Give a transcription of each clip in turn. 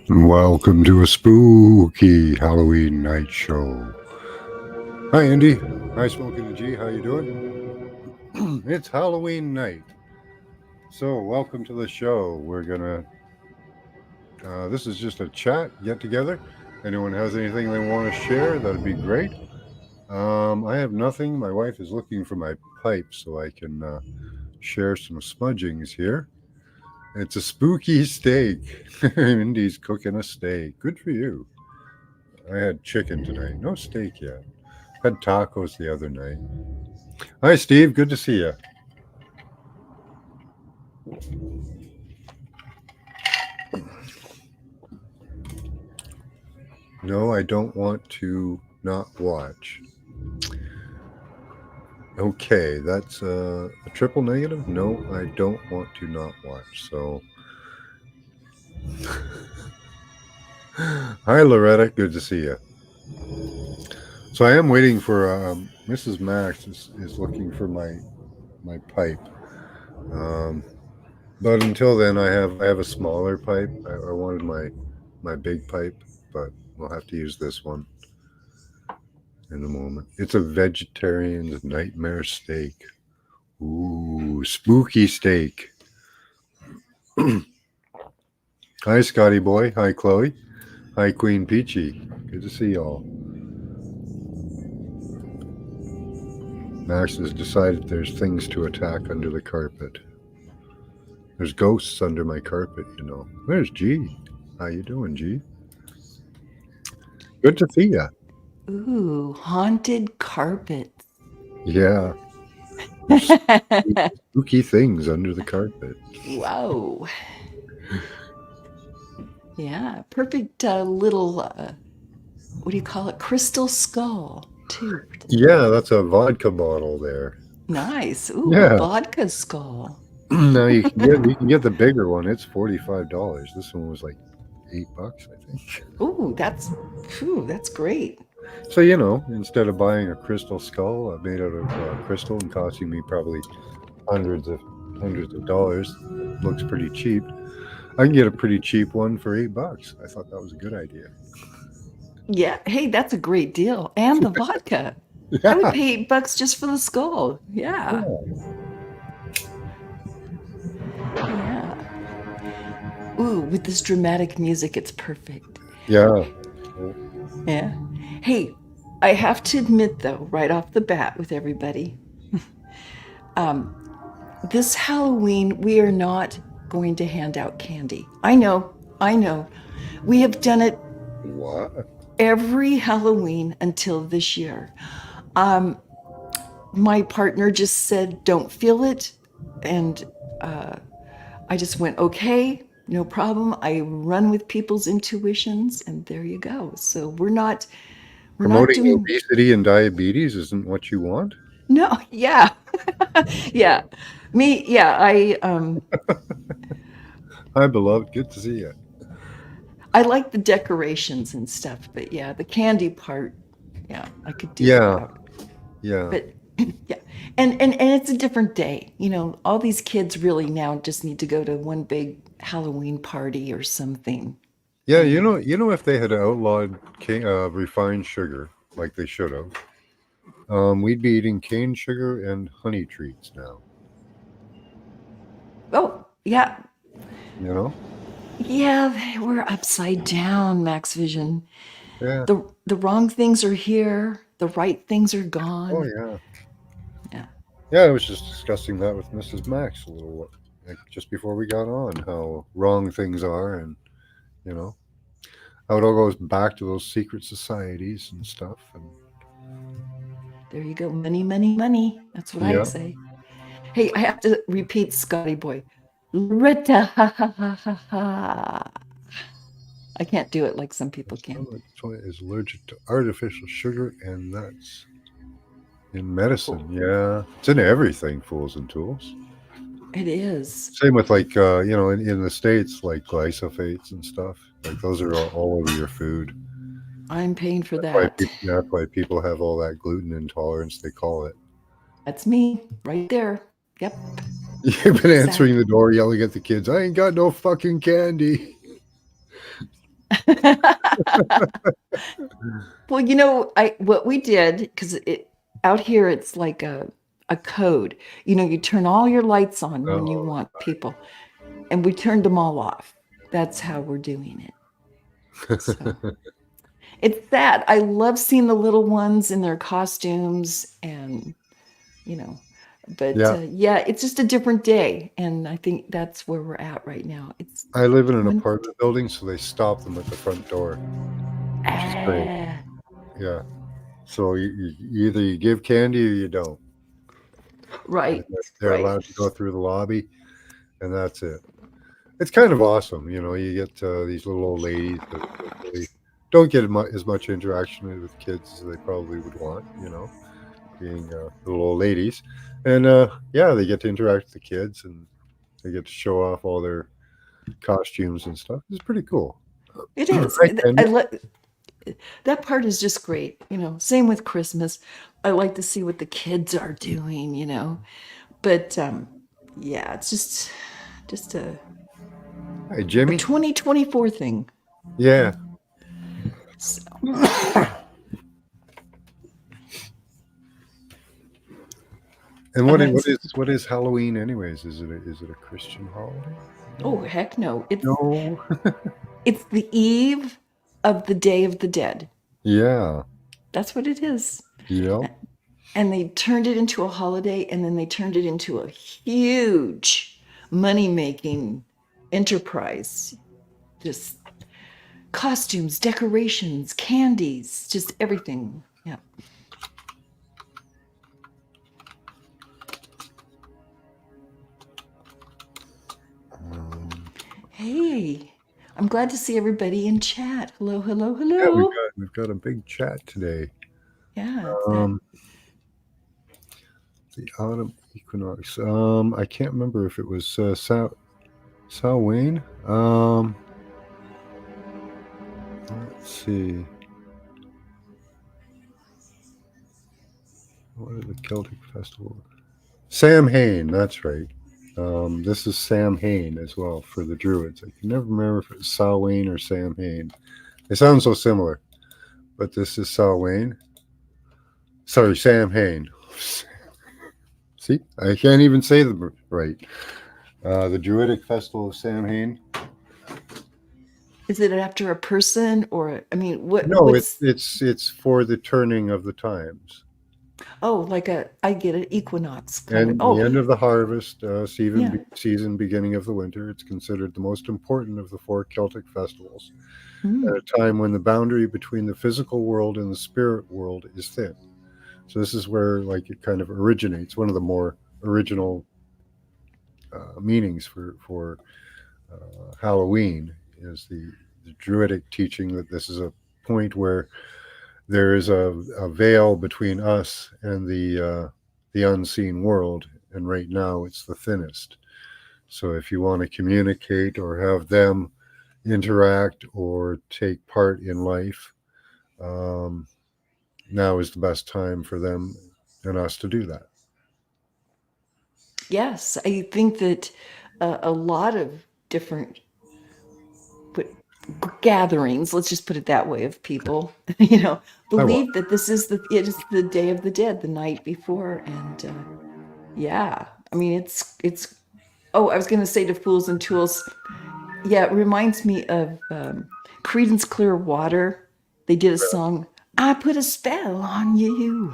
Welcome to a spooky Halloween night show. Hi, Andy. Hi, Smoking and G. How you doing? It's Halloween night, so welcome to the show. We're gonna. This is just a chat, get together. Anyone has anything they want to share? That'd be great. I have nothing. My wife is looking for my pipe so I can share some smudgings here. It's a spooky steak. Indy's cooking a steak. Good for you. I had chicken tonight. No steak yet. Had tacos the other night. Hi, Steve. Good to see you. No, I don't want to not watch. Okay, that's a triple negative. No, I don't want to not watch. So, hi, Loretta. Good to see you. So I am waiting for Mrs. Max is looking for my pipe. Um, but until then, I have a smaller pipe. I wanted my big pipe, but we'll have to use this one in a moment. It's a vegetarian's nightmare steak. Ooh, spooky steak. Hi, Scotty boy. Hi, Chloe. Hi, Queen Peachy. Good to see y'all. Max has decided there's things to attack under the carpet. There's ghosts under my carpet, you know. There's G. How you doing, G? Good to see ya. Ooh, haunted carpets. Yeah, there's spooky things under the carpet. Whoa. Yeah, perfect little, what do you call it? Crystal skull, too. Yeah, that's a vodka bottle there. Nice. Ooh, a Yeah. vodka skull. Now you can get the bigger one. It's $45. This one was like $8, I think. Ooh, that's great. So instead of buying a crystal skull made out of crystal and costing me probably hundreds of hundreds of dollars, looks pretty cheap. I can get a pretty cheap one for $8. I thought that was a good idea. Yeah, hey, that's a great deal. And the vodka. I would Yeah, pay $8 just for the skull. Yeah. yeah. Yeah. Ooh, with this dramatic music, it's perfect. Yeah. Yeah. Hey, I have to admit, though, right off the bat with everybody, um, this Halloween, we are not going to hand out candy. I know, I know. We have done it What? every Halloween until this year. Um, my partner just said, don't feel it. And uh, I just went, okay, no problem. I run with people's intuitions, and there you go. So we're not Promoting doing, obesity and diabetes isn't what you want? no, yeah. Yeah. Yeah, Hi, beloved. Good to see you. I like the decorations and stuff, but yeah, the candy part, yeah, I could do Yeah, without. yeah. But yeah, and it's a different day. All these kids really now just need to go to one big Halloween party or something. Yeah, And if they had outlawed refined sugar like they should have, we'd be eating cane sugar and honey treats now. oh yeah, You know? yeah, we're upside down, Max Vision. Yeah. The wrong things are here, the right things are Oh gone. yeah. Yeah. Yeah, I was just discussing that with Mrs. Max a little like just before we got on, how wrong things are, and you know how it all goes back to those secret societies and stuff. And There you go. Money, money, money. That's what I yeah, say. Hey, I have to repeat Scotty Boy. Loretta, ha ha ha ha ha. I can't do it like some people can. someone is allergic to artificial sugar and nuts in medicine. Oh, Yeah, it's in everything, fools and tools. it is. Same with like in the states like glyphosates and stuff. Like those are all over your food. I'm paying for that. That's why people have all that gluten intolerance. They call it. That's me right there. Yep, You've been answering exactly. the door, yelling at the kids. I ain't got no fucking candy. Well, I what we did, because it out here it's like a code. You turn all your lights on when you Oh, want people, and we turned them all off. That's how we're doing it. So it's sad. I love seeing the little ones in their costumes, and you know, but yeah. yeah, it's just a different day, and I think that's where we're at right now. It's I live in an when apartment building, so they stop them at the front door, which is great. ah, Yeah. So either you give candy or you don't. And right, they're right. allowed to go through the lobby, and that's it. It's kind of awesome. You get these little old ladies that really don't get as much interaction with kids as they probably would want, being little old ladies. And yeah, they get to interact with the kids and they get to show off all their costumes and stuff. It's pretty cool. It is. Hi, I Candy. that part is just great. Same with Christmas. I like to see what the kids are doing. But yeah, it's just Hi, a Jimmy. 2024 thing. Yeah. So, And what is, and what is what is Halloween, anyways? Is it a Christian holiday? oh heck no, it's No. it's the eve of the Day of the Dead. Yeah. That's what it is. Yep. And they turned it into a holiday, and then they turned it into a huge money making enterprise. Just costumes, decorations, candies, just everything. Yeah. Um, Hey, I'm glad to see everybody in chat. Hello, hello, yeah, we've hello. got we've got a big chat today. Yeah, it's that. Um, the autumn equinox. I can't remember if it was Samhain. Let's see. What is the Celtic festival? Samhain. That's right. This is Samhain as well for the Druids. I can never remember if it's Samhain or Samhain. They sound so similar, but this is Samhain. Sorry, Samhain. See, I can't even say them right. The Druidic festival of Samhain. Is it after a person, or I mean, No, it's what's it's it's for the turning of the times oh, like I get it, equinox kind of. and the Oh, end of the harvest, yeah. season, beginning of the winter. It's considered the most important of the four Celtic festivals. At Hmm. a time when the boundary between the physical world and the spirit world is thin. So this is where like it kind of originates. One of the more original meanings for Halloween is the Druidic teaching that this is a point where there is a veil between us and the unseen world, and right now it's the thinnest. So if you want to communicate or have them interact or take part in life, um, now is the best time for them and us to do that. Yes, I think that a lot of different what, gatherings, let's just put it that way, of people, I will. believe that it is the Day of the Dead, the night before, and yeah, I mean it's. Oh, I was going to say to Fools and Tools. Yeah, it reminds me of Creedence Clearwater. They did a song. I put a spell on you.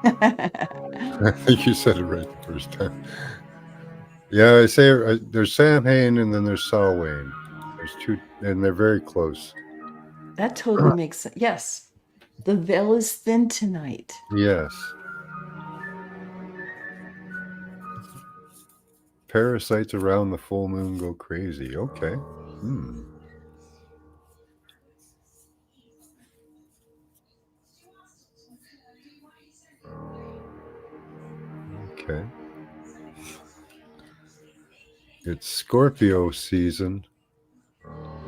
I think you said it right the first time. Yeah, I say there's Sam Hain and then there's Saul Wayne. There's two, and they're very close. That totally makes sense. Yes, the veil is thin tonight. Yes. Parasites around the full moon go crazy. Okay. Hmm. Okay. It's Scorpio season.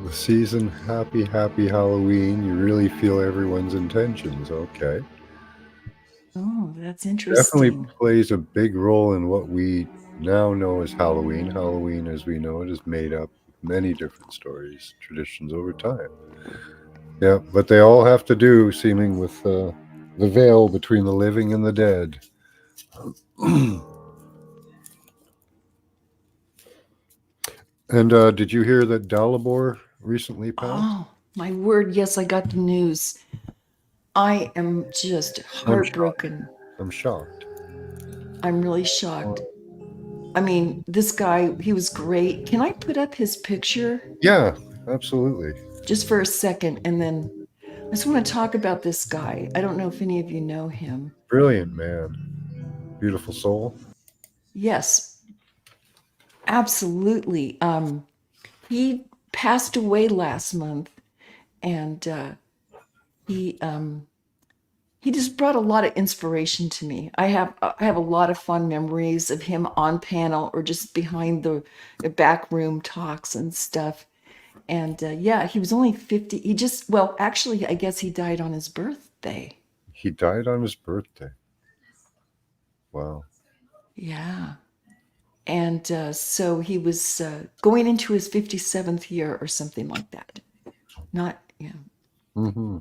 The season, happy, happy Halloween. You really feel everyone's intentions. Okay. Oh, that's Definitely interesting. plays a big role in what we now know as Halloween. Halloween, as we know it, is made up. many different stories, traditions over time. Yeah, but they all have to do seeming with the veil between the living and the dead. And did you hear that Dalibor recently passed? Oh, my word. Yes, I got the news. I am just I'm shocked. heartbroken. I'm shocked. I'm really shocked. I mean, this guy, he was great. Can I put up his picture Yeah, absolutely. just for a second? And then I just want to talk about this guy. I don't know if any of you know him. Brilliant man. Beautiful soul. Yes, absolutely. He passed away last month, and he he just brought a lot of inspiration to me. I have a lot of fond memories of him on panel or just behind the back room talks and stuff. And yeah, he was only 50. He just, well, actually, I guess he died on his birthday. He died on his birthday. Wow. Yeah. And so he was going into his 57th year or something like that. Not, yeah. Mm-hmm.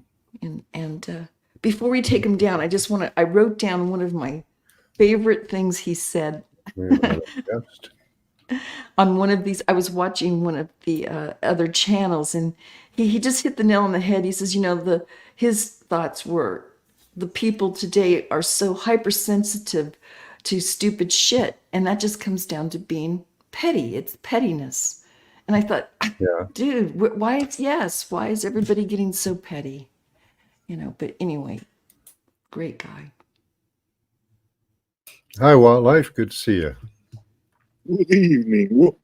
And before we take him down, I wrote down one of my favorite things he said We have another guest. on one of these. I was watching one of the other channels, and he just hit the nail on the head. He says, his thoughts were, the people today are so hypersensitive to stupid shit, and that just comes down to being petty. It's pettiness. And I thought, Yeah. dude, why is everybody getting so petty? But anyway, great guy. Hi, Wildlife. Good to see you. Good evening.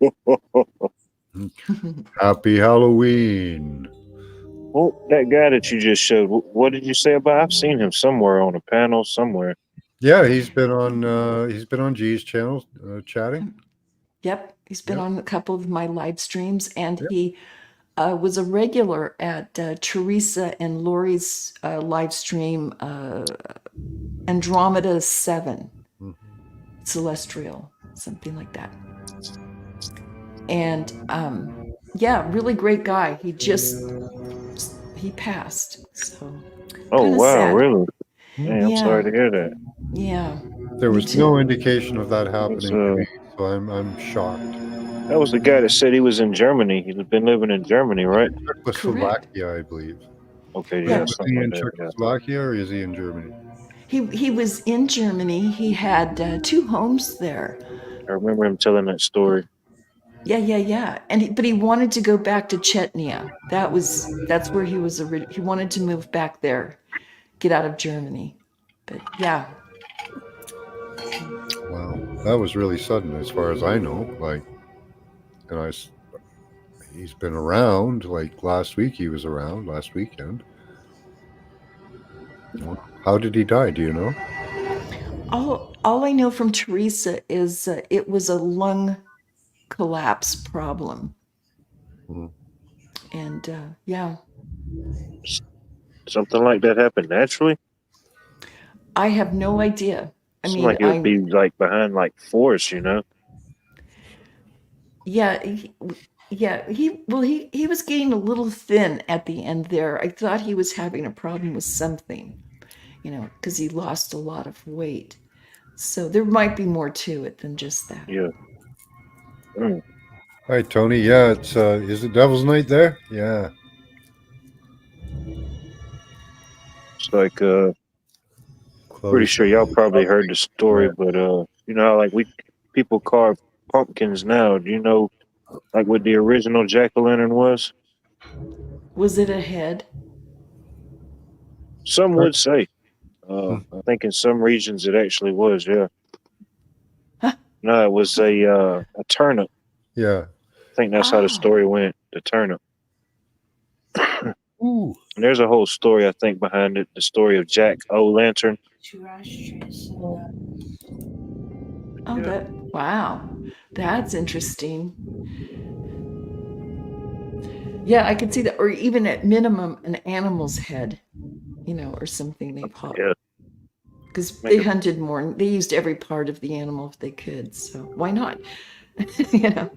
Happy Halloween. Well, that guy that you just showed, what did you say about? I've seen him somewhere on a panel somewhere. Yeah, he's been on G's channel chatting. Yep, he's been Yep. on a couple of my live streams, and Yep. he was a regular at Teresa and Lori's live stream, Andromeda 7, Mhm. Celestial, something like that. And yeah, really great guy. He passed. So Oh kind of wow, sad. really? Hey, I'm sorry Yeah, to hear that. yeah. There Me was too. no indication of that It's, happening to me, so I'm shocked. that was the guy that said he was in Germany. He's been living in Germany, right? Correct. Czechoslovakia, I believe. Okay, Yeah. yeah, Was he something like in that. Yeah. Czechoslovakia or is he in Germany? He was in Germany. He had 2 homes there. I remember him telling that story. Yeah. But he wanted to go back to Chechnya. That's where he was. He wanted to move back there, get out of Germany. But yeah, Wow, that was really sudden, as far as I know. And he's been around. Like last week, he was around last weekend. Well, how did he die? Do you know? all I know from Teresa is it was a lung collapse problem, Mhm. and yeah, Something like that happened naturally. I have no idea. I Seemed mean, like it would be like behind like force, you know. yeah, he was getting a little thin at the end there. I thought he was having a problem with something, because he lost a lot of weight. So there might be more to it than just that. Yeah. Mm. Hi, Tony. Yeah, it's is it Devil's Night there? Yeah. It's like pretty Close. sure y'all probably heard the story, but you know how like we people carve pumpkins now. Do you know like what the original jack o' lantern was? Was it a head? Some would say. Hmm. I think in some regions it actually was. Yeah. Huh? No, it was a turnip. Yeah. I think that's how the Oh, story went. The turnip. And Ooh. there's a whole story I think behind it. The story of Jack O' Lantern. oh, Yeah. wow, that's interesting. Yeah, I could see that, or even at minimum, an animal's head, or something they pop, Yeah. because Make they it. hunted more and they used every part of the animal if they could. So why not? you know.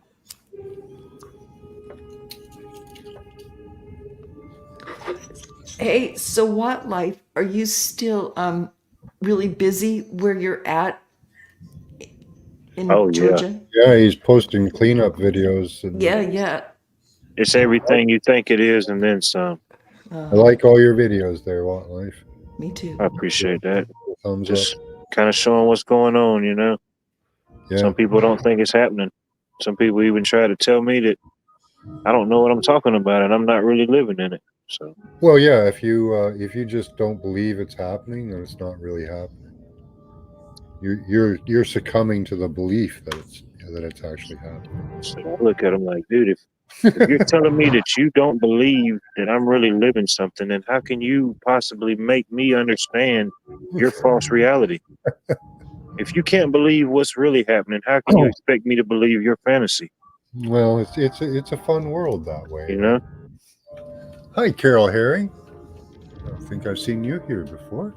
Hey, so wildlife, are you still really busy where you're at in Oh yeah, Georgia? Yeah, he's posting cleanup videos, and Yeah. it's everything you think it is, and then some. I Uh-huh. like all your videos there, Wildlife. Me too. I appreciate that. Thumbs up. Just kind of showing what's going on, you know. Yeah. Some people don't think it's happening. Some people even try to tell me that I don't know what I'm talking about, and I'm not really living in it. So Well, yeah. If you just don't believe it's happening, then it's not really happening. You're succumbing to the belief that it's actually happening. so I look at them like, dude, if you're telling me that you don't believe that I'm really living something, then how can you possibly make me understand your false reality? If you can't believe what's really happening, how can you expect me to believe your fantasy? Well, it's a fun world that way, You right? know? Hi, Carol Herring. I don't think I've seen you here before,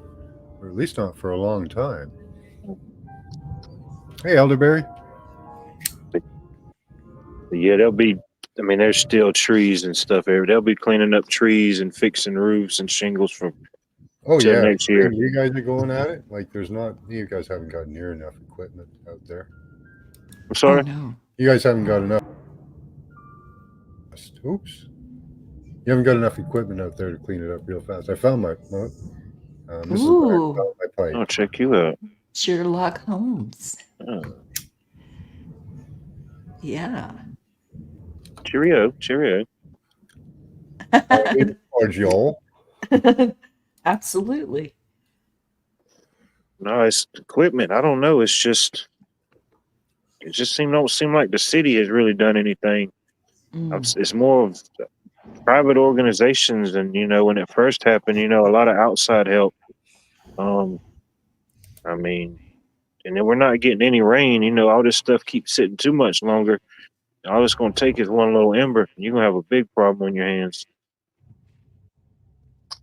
or at least not for a long time. Hey, Elderberry. But yeah, they'll be. I mean, there's still trees and stuff everywhere. They'll be cleaning up trees and fixing roofs and shingles for Oh till yeah, next year. you guys are going at it. Like there's not. You guys haven't got near enough equipment out there. I'm Oh sorry. no. You guys haven't got enough. Oops. You haven't got enough equipment out there to clean it up real fast. I found my. This is where I Ooh, found my pipe. I'll check you out. Sherlock Holmes. Oh, Yeah. cheerio, cheerio. Or Joel. Absolutely. No, it's equipment. I don't know. It just don't seem like the city has really done anything. Mm. It's more of private organizations, and when it first happened, a lot of outside help. Um, I mean, and then we're not getting any rain. All this stuff keeps sitting too much longer. All it's going to take is one little ember. You're going to have a big problem on your hands.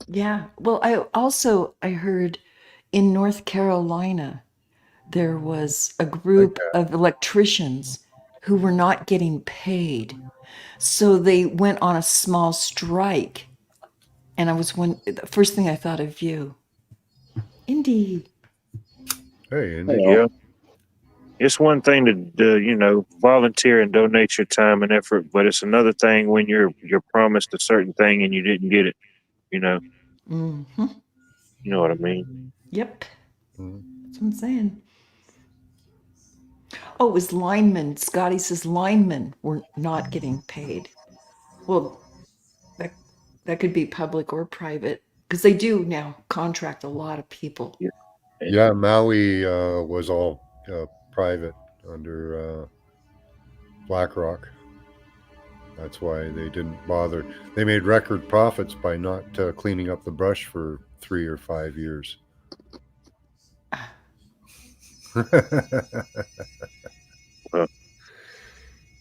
Yeah. Well, I heard in North Carolina there was a Like group of electricians who were not getting paid. So they went on a small strike. And the first thing I thought of you. Indeed. hey, Indy. Yeah, it's one thing to volunteer and donate your time and effort, but it's another thing when you're promised a certain thing and you didn't get it. You know, Hmm. you know what I mean. Yep. Mhm. That's what I'm saying. Oh, it was linemen. Scotty says linemen were not getting paid. Well, that that could be public or private because they do now contract a lot of people. Yeah. Yeah, Maui was all private under BlackRock. That's why they didn't bother. They made record profits by not cleaning up the brush for 3 or 5 years. Well, I've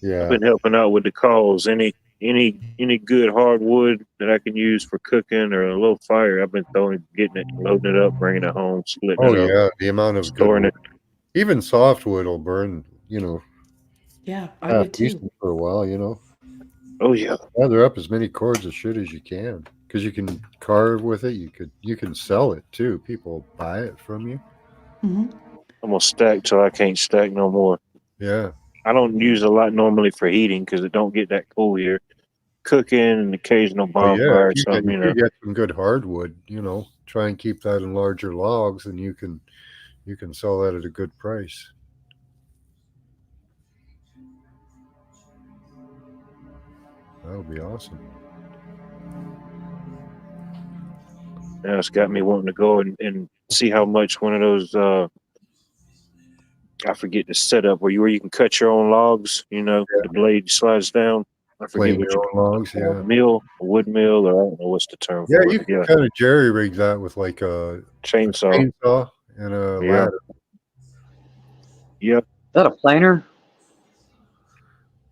Yeah. been helping out with the calls. Any good hardwood that I can use for cooking or a little fire, I've been getting it, loading it up, bringing it home, splitting Oh it up, yeah, the amount of good storing wood. it. Even softwood will burn, Yeah, I half would too. decent for a while. Oh yeah, Gather up as many cords of shit as you can, because you can carve with it. You can sell it too. People buy it from you. Hmm. I'm gonna stack till I can't stack no more. Yeah. I don't use a lot normally for heating because it don't get that cool here. Cooking and occasional Oh yeah. bonfire or something, If you get some good hardwood, try and keep that in larger logs, and you can sell that at a good price. That'll be awesome. Now it's got me wanting to go and see how much one of those I forget the setup where you can cut your own logs, the blade slides down. I forget Flame what your you own logs. Yeah. a wood mill, or I don't know what's the term Yeah. for it. You But can yeah, kind of jerry rig that with like a chainsaw. chainsaw and a Yeah, ladder. yep, Is that a planer?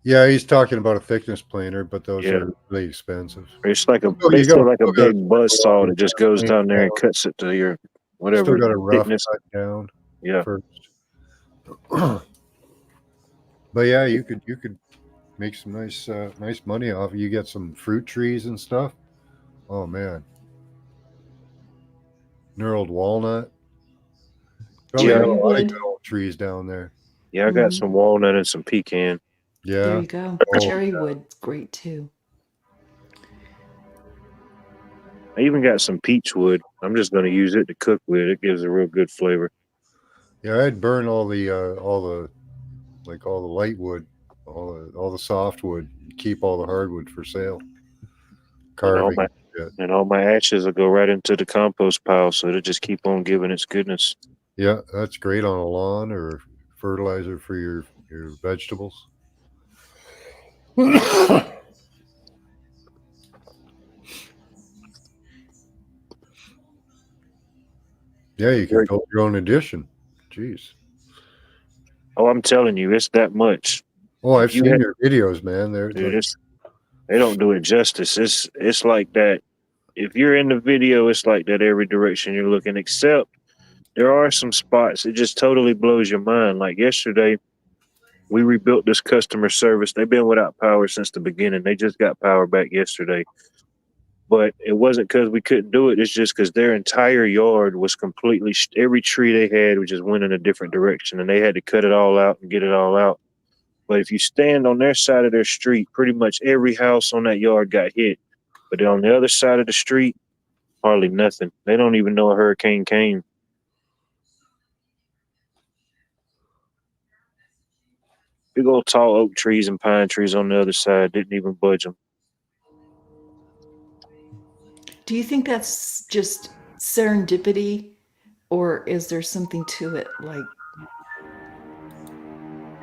Yeah, he's talking about a thickness planer, but those yeah. are really expensive. It's like You basically like a still got to big switch buzz a lot saw of that just goes planes down there and down. cuts it to your Still whatever got a rough thickness. cut down Yeah, first. But yeah, you could make some nice money off it. You get some fruit trees and stuff. Oh man, Knurled walnut. Probably Yeah, got a Cherry lot of wood. good old trees down there. yeah, I got some walnut and some pecan. There Yeah. you go. Oh, Cherry wood's great too. I even got some peach wood. I'm just going to use it to cook with. It gives a real good flavor. yeah. I'd burn all the like all the light wood, all the softwood. Keep all the hardwood for sale. And all Carving. my and all my ashes will go right into the compost pile, so it'll just keep on giving its goodness. Yeah, that's great on a lawn or fertilizer for your vegetables. Yeah, you can build your own addition. Jeez. Oh, I'm telling you, it's that much. Oh, If I've you seen had, your videos, man. They're dude, like, they don't do it justice. It's like that. If you're in the video, it's like that every direction you're looking. Except there are some spots it just totally blows your mind. Like yesterday, we rebuilt this customer service. They've been without power since the beginning. They just got power back yesterday. But it wasn't because we couldn't do it. It's just because their entire yard was completely, every tree they had was just went in a different direction and they had to cut it all out and get it all out. But if you stand on their side of their street, pretty much every house on that yard got hit. But on the other side of the street, hardly nothing. They don't even know a hurricane came. Big old tall oak trees and pine trees on the other side didn't even budge them. Do you think that's just serendipity, or is there something to it? Like, I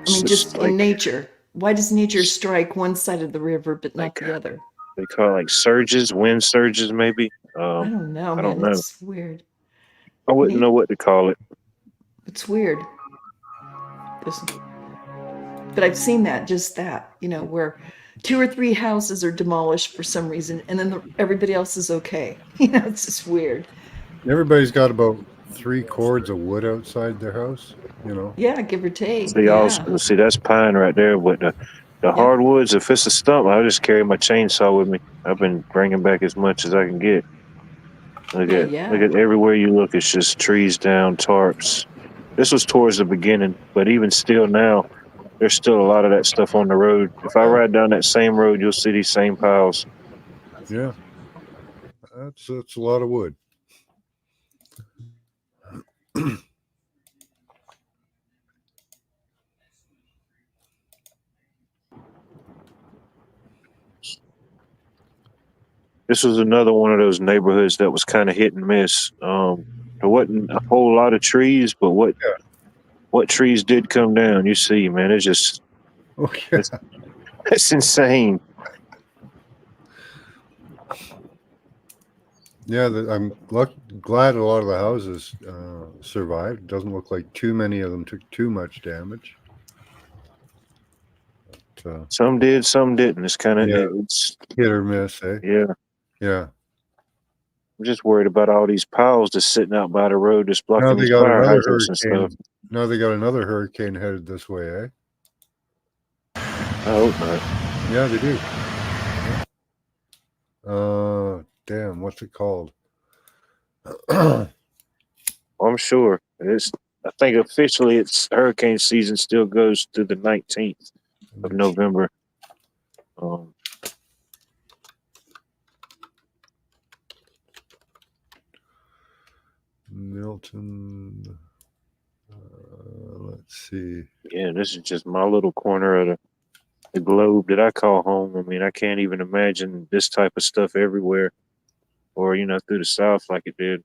It's mean, just just in nature. Why does nature strike one side of the river but not like the other? they call it like surges, wind surges, maybe. I don't know, I don't man. know. It's weird. I wouldn't know what to call it. It's weird. But I've seen that, just that, where two or three houses are demolished for some reason, and then everybody else is okay. It's just weird. everybody's got about 3 cords of wood outside their house. Yeah, give or take. See, Yeah. see that's pine right there. But the Yep. hardwoods, if it's a stump, I just carry my chainsaw with me. I've been bringing back as much as I can get. Look Yeah. at everywhere you look. It's just trees down, tarps. This was towards the beginning, but even still now, there's still a lot of that stuff on the road. If I ride down that same road, you'll see these same piles. Yeah, that's a lot of wood. This was another one of those neighborhoods that was kind of hit and miss. There wasn't a whole lot of trees, but what trees did come down, you see, man, it's just Oh yeah, it's insane. yeah. I'm glad a lot of the houses survived. It doesn't look like too many of them took too much damage. But, Some did, some didn't. It's kind of yeah, it's hit or miss, eh? yeah. Yeah. I'm just worried about all these piles just sitting out by the road, just Now blocking they these got fire another hydrants and stuff. hurricane. Now they got another hurricane headed this way, eh? I hope not. Yeah, they do. Damn, what's it called? I'm sure it's. I think officially it's hurricane season still goes through the 19th of November. Um, Milton. Let's see. yeah, this is just my little corner of the globe that I call home. I mean, I can't even imagine this type of stuff everywhere, or through the South like it did.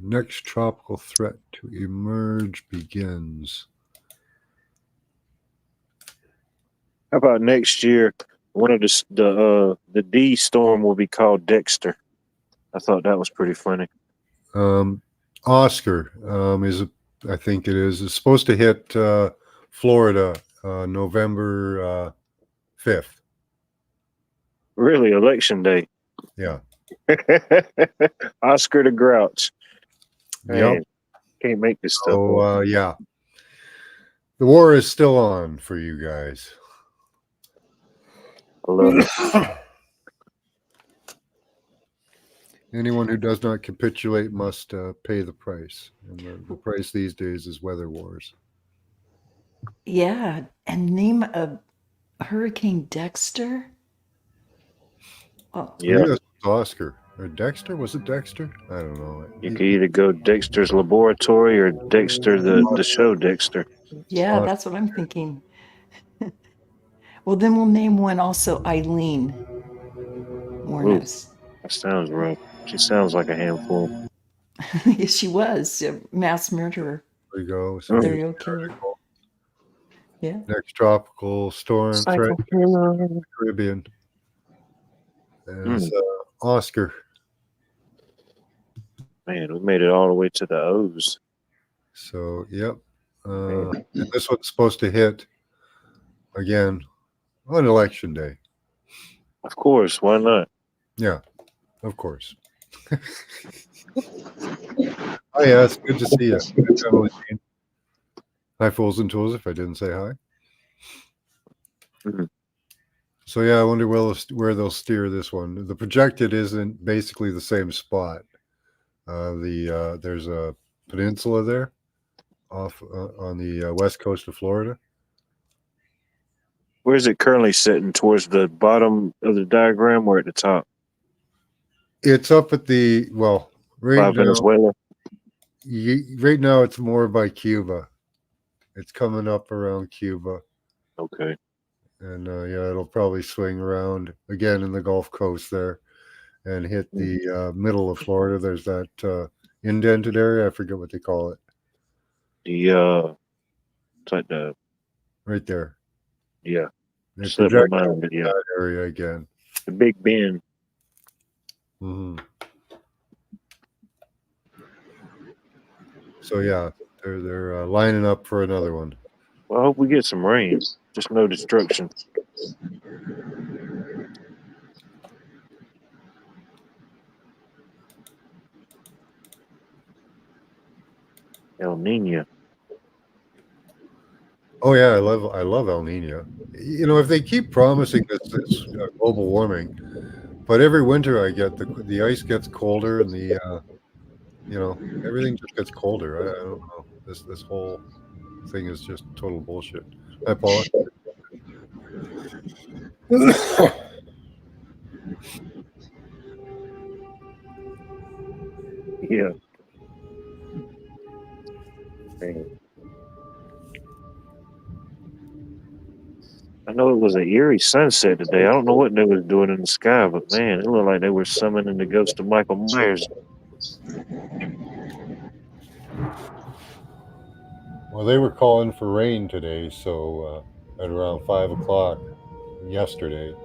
Next tropical threat to emerge begins. How about next year? One of the D storm will be called Dexter. I thought that was pretty funny. Oscar I think it is. It's supposed to hit Florida November 5th. Really, election day. Yeah. Oscar the Grouch. Man, Yep. can't make this stuff So up. yeah. The war is still on for you guys. I love it. Anyone who does not capitulate must pay the price. And the price these days is weather wars. Yeah, and name a Hurricane Dexter. Oh, I Yeah. think that's Oscar. Or Dexter? Was it Dexter? I don't know. You could either go Dexter's Laboratory or Dexter the show Dexter. yeah, that's what I'm thinking. Well, then we'll name one also Eileen Ooh, Mornos. that sounds rough. She sounds like a handful. Yes, she was a mass murderer, There you go. serial killer. Yeah. Next tropical storm threat Psycho killer. Caribbean. As Oscar. Man, we made it all the way to the O's. So, yep. And this one's supposed to hit again on election day. Of course, why not? Yeah, of course. Oh, yeah, it's good to see you. Good to see you. Hi, Fools and Tools, if I didn't say hi. Mhm. So, yeah, I wonder where they'll steer this one. The projected isn't basically the same spot. There's a peninsula there off on the west coast of Florida. Where is it currently sitting? Towards the bottom of the diagram or at the top? It's up at the, well, By right now, Venezuela? right now it's more by Cuba. It's coming up around Cuba. Okay. And yeah, it'll probably swing around again in the Gulf Coast there and hit the middle of Florida. There's that indented area. I forget what they call it. It's like Right there. yeah. They Slipped my project mind, but yeah. that area again. The Big Bend. Mm-hmm. So yeah, they're lining up for another one. Well, I hope we get some rain. Just no destruction. El Nino. Oh yeah, I love El Nino. You know, if they keep promising this global warming, but every winter I get the ice gets colder and the you know, everything just gets colder. I don't know. This whole thing is just total bullshit. Hi, Paula. Yeah. Man. I know it was an eerie sunset today. I don't know what they was doing in the sky, but man, it looked like they were summoning the ghost of Michael Myers. Well, they were calling for rain today, so at around 5 o'clock yesterday,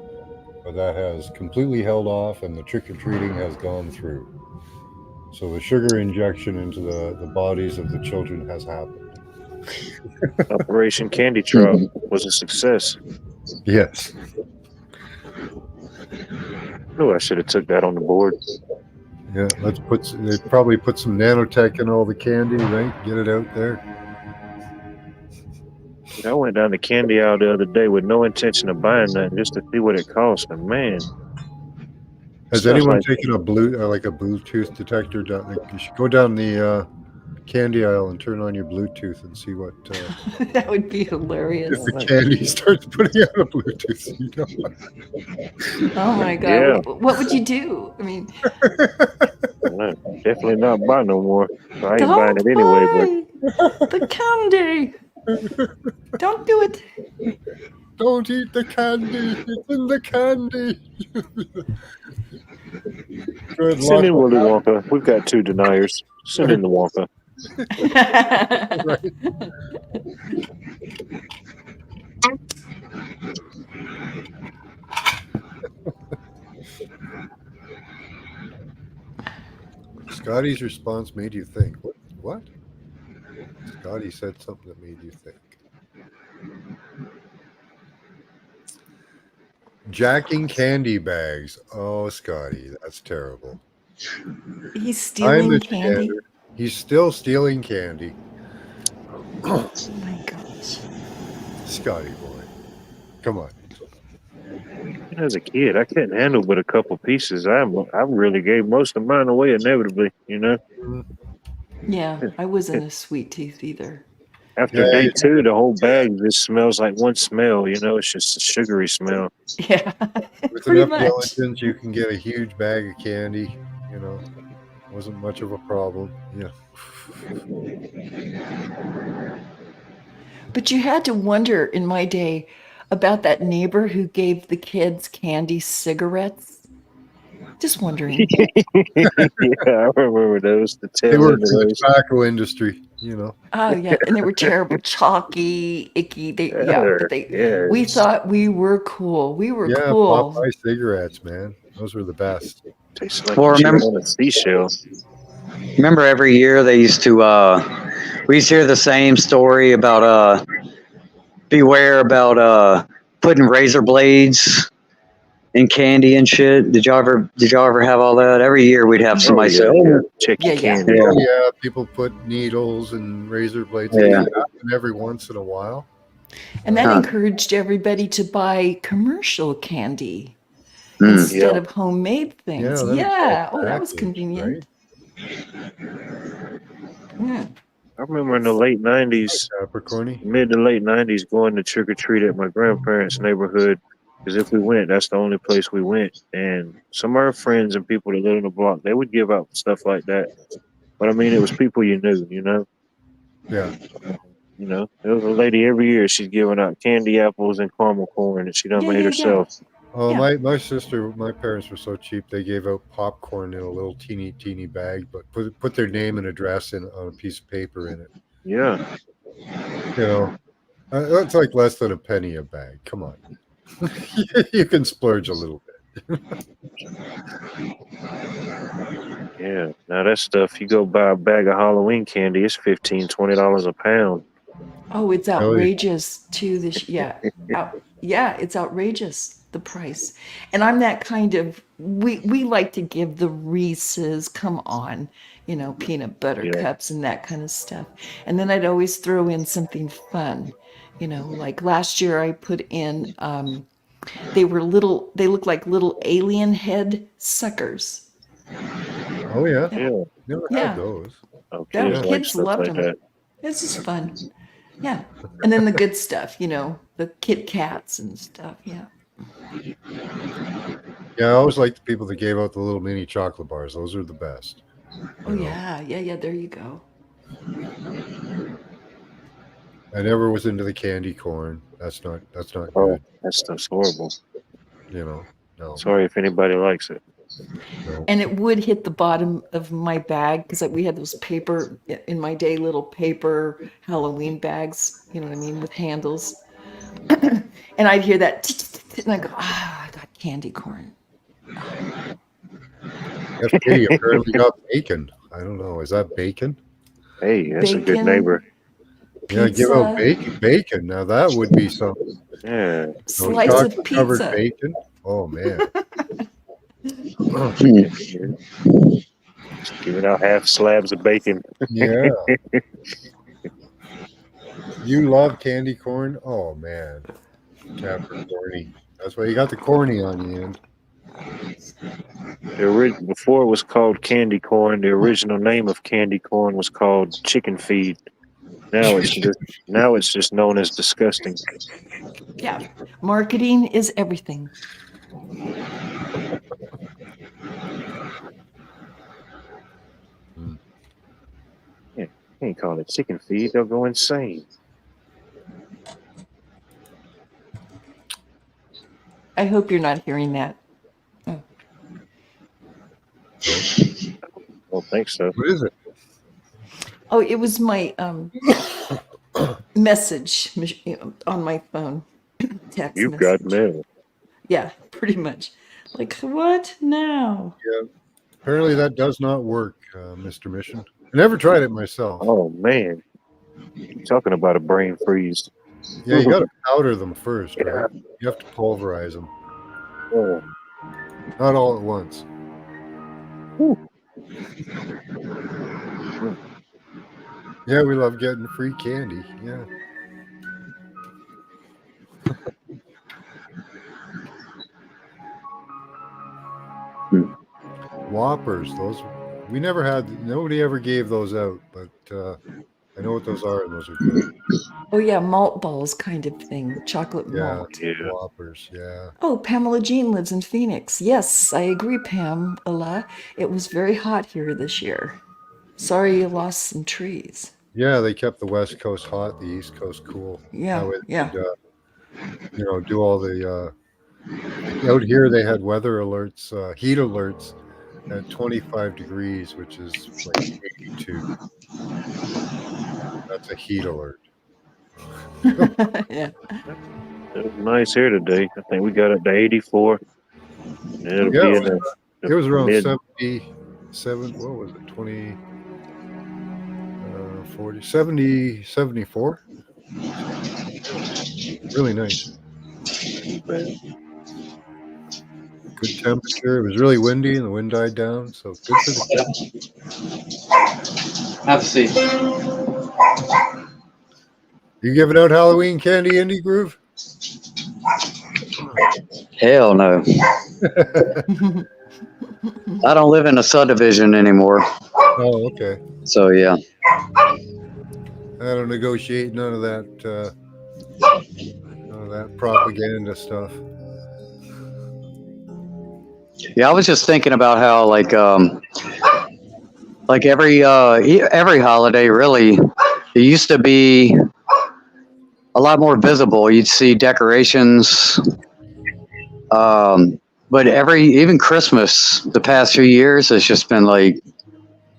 but that has completely held off, and the trick or treating has gone through. So the sugar injection into the bodies of the children has happened. Operation Candy Drop was a success. Yes. Oh, I should have took that on the board. Yeah, they probably put some nanotech in all the candy, right? Get it out there. I went down the candy aisle the other day with no intention of buying nothing, just to see what it cost. And man, Has stuff anyone like taken a Bluetooth detector down? Like, you should go down the candy aisle and turn on your Bluetooth and see what That would be hilarious. if the candy starts putting out a Bluetooth. You know? Oh my God. Yeah. What would you do? I mean, no, definitely not buy no more. So I ain't don't buying it anyway. But buy the candy. Don't do it. Don't eat the candy. It's in the candy. Good send luck. in Willy Wonka. We've got 2 deniers. Send in the Wonka. Right. Scotty's response made you think. What? Scotty said something that made you think. Jacking candy bags. Oh, Scotty, that's terrible. He's stealing I'm a candy. standard. He's still stealing candy. Oh my God. Scotty boy. Come on. As a kid, I couldn't handle but a couple pieces. I really gave most of mine away inevitably. Yeah, I wasn't a sweet tooth either. After Yeah, day two, the whole bag just smells like one smell. It's just a sugary smell. Yeah, with pretty enough much. diligence, you can get a huge bag of candy. Wasn't much of a problem. Yeah. But you had to wonder in my day about that neighbor who gave the kids candy cigarettes. Just wondering. Yeah, I remember those. The They tail work end of in the those. tobacco industry. Oh yeah, and they were terrible, chalky, icky. But we Yes. thought we were cool. We were Yeah, cool. Popeye cigarettes, man. Those were the best. Tastes like Well, you chewed remember, on a seashell. remember every year they used to, we used to hear the same story about, beware about, putting razor blades in candy and shit. Did y'all ever have all that? Every year we'd have Oh somebody say, yeah. "Oh, Check your Yeah. candy. yeah, Oh yeah, people put needles and razor blades. It yeah, did happen every once in a while. And that huh, encouraged everybody to buy commercial candy mm, instead Yeah. of homemade Yeah, things. then it's all Yeah. Oh, that was packaged, right? convenient. Yeah. I remember in the late '90s, Capricorny. mid to late '90s, going to trick or treat at my grandparents' neighborhood. Because if we went, that's the only place we went. And some of our friends and people that live in the block, they would give out stuff like that. But I mean, it was people you knew. Yeah. There was a lady every year. She's giving out candy apples and caramel corn, and she done Yeah, made yeah, yeah. herself. Oh, Yeah. my parents were so cheap. They gave out popcorn in a little teeny bag, but put their name and address on a piece of paper in it. Yeah, You know, that's like less than a penny a bag. Come on, you can splurge a little bit. yeah. Now that stuff, you go buy a bag of Halloween candy, it's $15, $20 a pound. Oh, it's Really? outrageous too. Yeah, it's outrageous the price. And I'm that kind of we like to give the Reese's, come on, peanut butter Yeah, cups and that kind of stuff. And then I'd always throw in something fun, like last year I put in they looked like little alien head suckers. Oh yeah, Yeah, yeah. never had yeah, those. Oh, yeah. kids like Kids stuff loved like them. that. It's just fun. Yeah. And then the good stuff, the Kit Kats and stuff. Yeah. Yeah, I always liked the people that gave out the little mini chocolate bars. Those are the best. Oh, You know, yeah. Yeah. Yeah. There you go. I never was into the candy corn. That's not Oh, good. that stuff's horrible. No. Sorry if anybody likes it. No. And it would hit the bottom of my bag because we had those paper, in my day, little paper Halloween bags, you know what I mean, with handles. And I'd hear that, and I go, I got candy corn. FP apparently got bacon. I don't know. Is that bacon? Hey, that's a good Bacon, neighbor. Yeah, give out pizza, bacon. Now that would be something. Yeah. Those slice of chocolate covered pizza. bacon. Oh man. hmm. Just giving out half slabs of bacon. Yeah. You love candy corn? Oh man. Capricorny. That's why you got the corny on the end. Before it was called candy corn, the original name of candy corn was called chicken feed. Now it's just known as disgusting. Yeah. Marketing is everything. Yeah, you can't call it chicken feed. They'll go insane. I hope you're not hearing that. Oh. I don't think so. What is it? Oh, it was my message on my phone. Text You've message. got mail. Yeah, pretty much. Like, what now? Yeah. Apparently that does not work, Mr. Mission. I never tried it myself. Oh man, you're talking about a brain freeze. Yeah, you got to powder them first, Yeah. right? You have to pulverize them. Oh, Not all at once. Yeah, we love getting free candy. Yeah. Whoppers. Those we never had. Nobody ever gave those out, but I know what those are, and those are good. Oh yeah, malt balls kind of thing, chocolate Yeah, malt. Yeah. Whoppers. Yeah. Oh, Pamela Jean lives in Phoenix. Yes, I agree, Pamela. It was very hot here this year. Sorry you lost some trees. Yeah, they kept the West Coast hot, the East Coast cool. That Yeah, way, yeah. they'd, do all the. Out here, they had weather alerts, heat alerts at 25 degrees, which is like 82. That's a heat alert. Yeah. It was nice here today. I think we got up to 84. And it'll Yeah, be in it was around mid. 77. What was it? 20, 40, 70, 74. Really nice. Good temperature. It was really windy and the wind died down. So good for the kids. Have a seat. You giving out Halloween candy, Indie Groove? Hell no. I don't live in a subdivision anymore. Oh, okay. So yeah. I don't negotiate none of that propaganda stuff. Yeah, I was just thinking about how like every holiday really it used to be a lot more visible. You'd see decorations, but even Christmas the past few years has just been like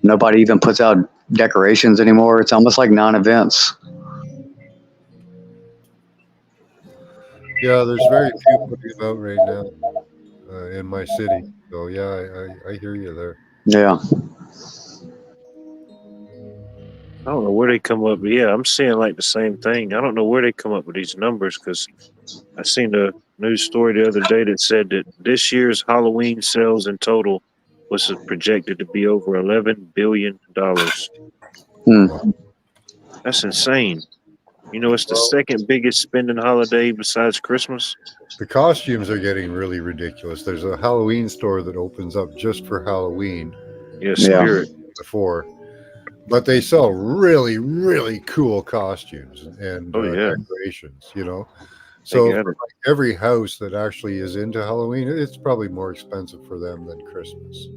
nobody even puts out decorations anymore. It's almost like non-events. Yeah, there's very few putting them out right now in my city. So yeah, I hear you there. Yeah. I don't know where they come up. Yeah, I'm seeing like the same thing. I don't know where they come up with these numbers because I seen a news story the other day that said that this year's Halloween sales in total was projected to be over $11 billion. That's insane. You know, it's the second biggest spending holiday besides Christmas. The costumes are getting really ridiculous. There's a Halloween store that opens up just for Halloween Yeah, Spirit. before, but they sell really, really cool costumes and Oh, yeah. decorations, you know. They So got for it. like every house that actually is into Halloween, it's probably more expensive for them than Christmas.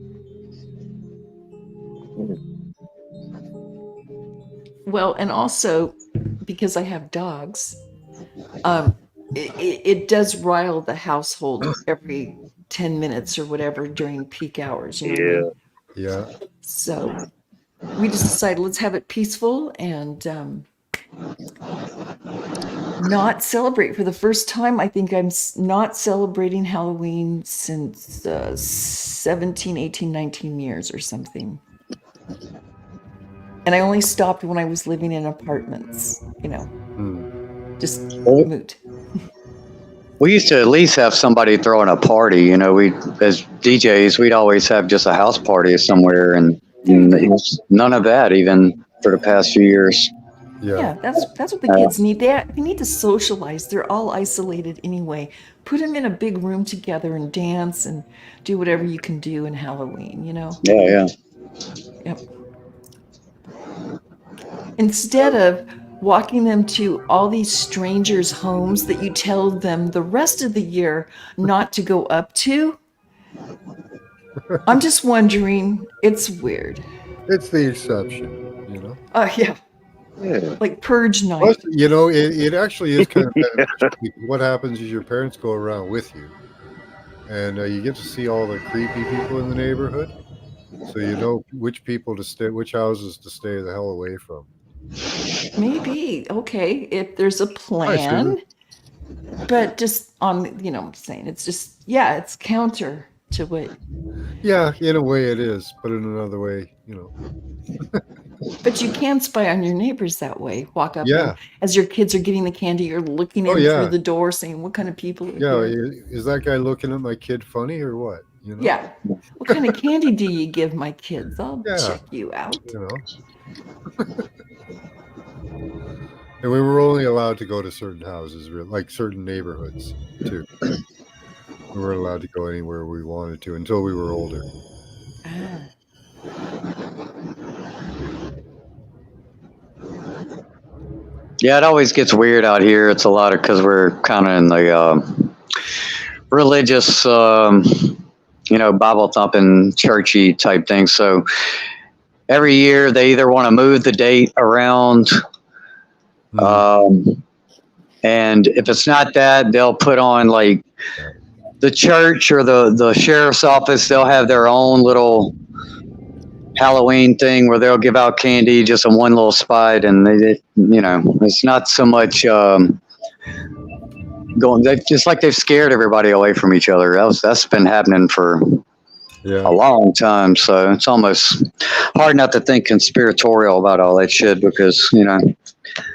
Well, and also because I have dogs, it does rile the household every 10 minutes or whatever during peak hours. You know what I mean? Yeah. So we just decided let's have it peaceful and not celebrate for the first time. I think I'm not celebrating Halloween since 17, 18, 19 years or something. And I only stopped when I was living in apartments, you know, just moot. We used to at least have somebody throwing a party. You know, we as DJs, we'd always have just a house party somewhere, and none of that even for the past few years. Yeah, that's what the kids need. They need to socialize. They're all isolated anyway. Put them in a big room together and dance and do whatever you can do in Halloween, you know? Yeah. Yep. Instead of walking them to all these strangers' homes that you tell them the rest of the year not to go up to, I'm just wondering, it's weird. It's the exception, you know. Oh, yeah. Like purge night. Plus, you know, it actually is kind of beneficial. What happens is your parents go around with you, and you get to see all the creepy people in the neighborhood, so you know which houses to stay the hell away from. Maybe. Okay, if there's a plan. But just on, you know, I'm saying it's just, yeah, it's counter to what. Yeah, in a way it is, but in another way, you know. But you can spy on your neighbors that way. Walk up and as your kids are getting the candy, you're looking in through the door saying, what kind of people are here? Is that guy looking at my kid funny or what? You know? Yeah. What kind of candy do you give my kids? I'll check you out. You know. And we were only allowed to go to certain houses, like certain neighborhoods, too. We weren't allowed to go anywhere we wanted to until we were older. Ah. Yeah, it always gets weird out here. It's a lot of because we're kind of in the religious, Bible thumping, churchy type thing. So every year they either want to move the date around, um, and if it's not that, they'll put on like the church or the sheriff's office. They'll have their own little Halloween thing where they'll give out candy just in one little spot, and it's not so much going. They just like they've scared everybody away from each other. That's been happening for a long time, so it's almost hard not to think conspiratorial about all that shit because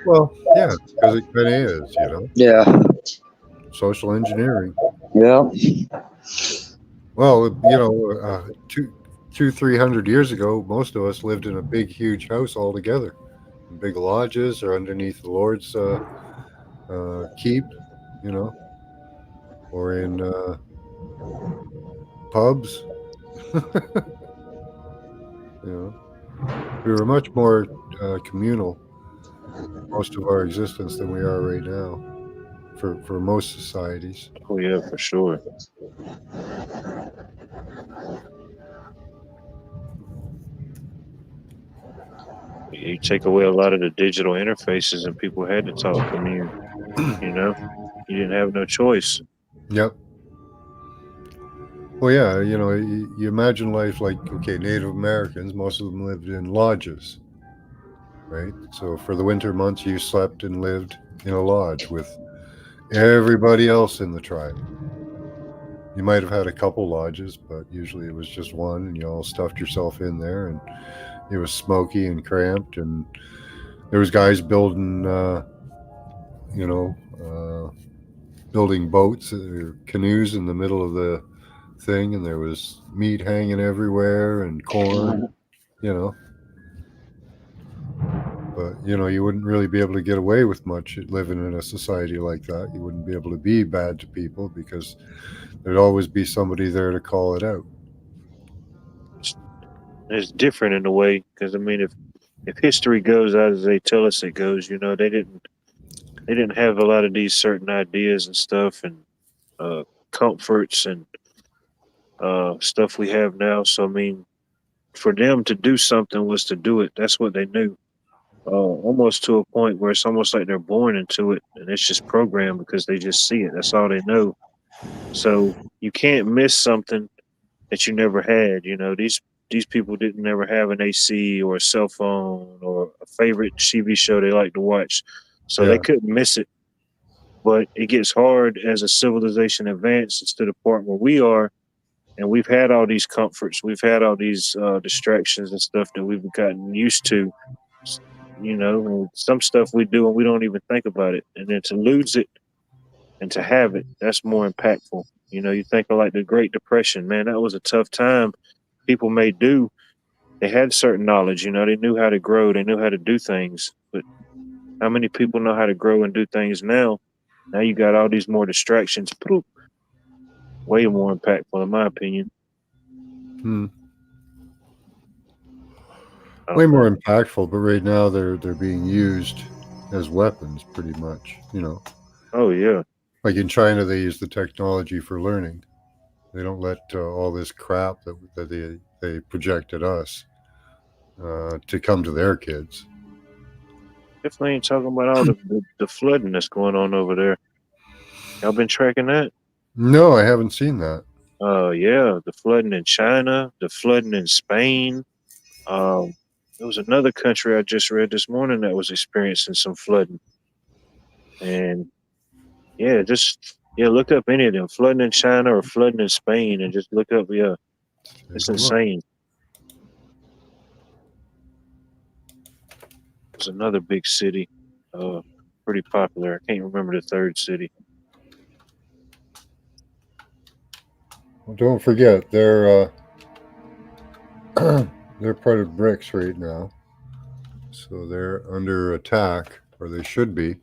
Well, yeah, because it kind of is, Yeah. social engineering. Yeah. Well, 300 years ago, most of us lived in a big, huge house all together, in big lodges or underneath the Lord's keep, or in pubs. We were much more communal most of our existence than we are right now for most societies. Oh yeah, for sure. You take away a lot of the digital interfaces, and people had to talk. I mean, you didn't have no choice. Yep. Well, yeah, you imagine life like, okay, Native Americans, most of them lived in lodges, right? So for the winter months, you slept and lived in a lodge with everybody else in the tribe. You might have had a couple lodges, but usually it was just one, and you all stuffed yourself in there, and it was smoky and cramped, and there was guys building, building boats or canoes in the middle of the thing, and there was meat hanging everywhere and corn, But you wouldn't really be able to get away with much living in a society like that. You wouldn't be able to be bad to people because there'd always be somebody there to call it out. It's different in a way because I mean, if history goes as they tell us it goes, they didn't have a lot of these certain ideas and stuff and comforts and stuff we have now. So I mean, for them to do something was to do it. That's what they knew. Almost to a point where it's almost like they're born into it, and it's just programmed because they just see it. That's all they know. So you can't miss something that you never had. These people didn't never have an AC or a cell phone or a favorite TV show they like to watch, so they Yeah. couldn't miss it. But it gets hard as a civilization advances to the point where we are, and we've had all these comforts, we've had all these distractions and stuff that we've gotten used to. And some stuff we do and we don't even think about it, and then to lose it and to have it, that's more impactful. You think of like the Great Depression, man, that was a tough time. People may do, they had certain knowledge, they knew how to grow, they knew how to do things. But how many people know how to grow and do things now? Now you got all these more distractions. Poof, way more impactful, in my opinion. Hmm. Way more impactful, but right now they're being used as weapons, pretty much. Oh yeah. Like in China, they use the technology for learning. They don't let all this crap that they project at us to come to their kids. Definitely ain't talking about all the flooding that's going on over there. Y'all been tracking that? No, I haven't seen that. Yeah, the flooding in China, the flooding in Spain. There was another country I just read this morning that was experiencing some flooding. And yeah, look up any of them, flooding in China or flooding in Spain, and just look up. Yeah, it's insane. There's another big city, pretty popular. I can't remember the third city. Well, don't forget they're they're part of BRICS right now, so they're under attack, or they should be,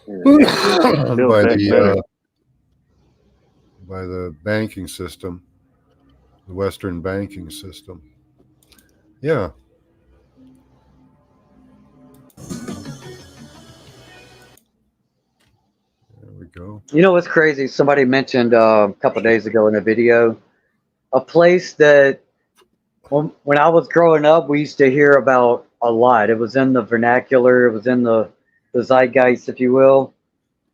Build by back better. the banking system. the Western banking system. Yeah. There we go. You know what's crazy? Somebody mentioned a couple of days ago in a video a place that when I was growing up, we used to hear about a lot. It was in the vernacular, it was in the zeitgeist, if you will.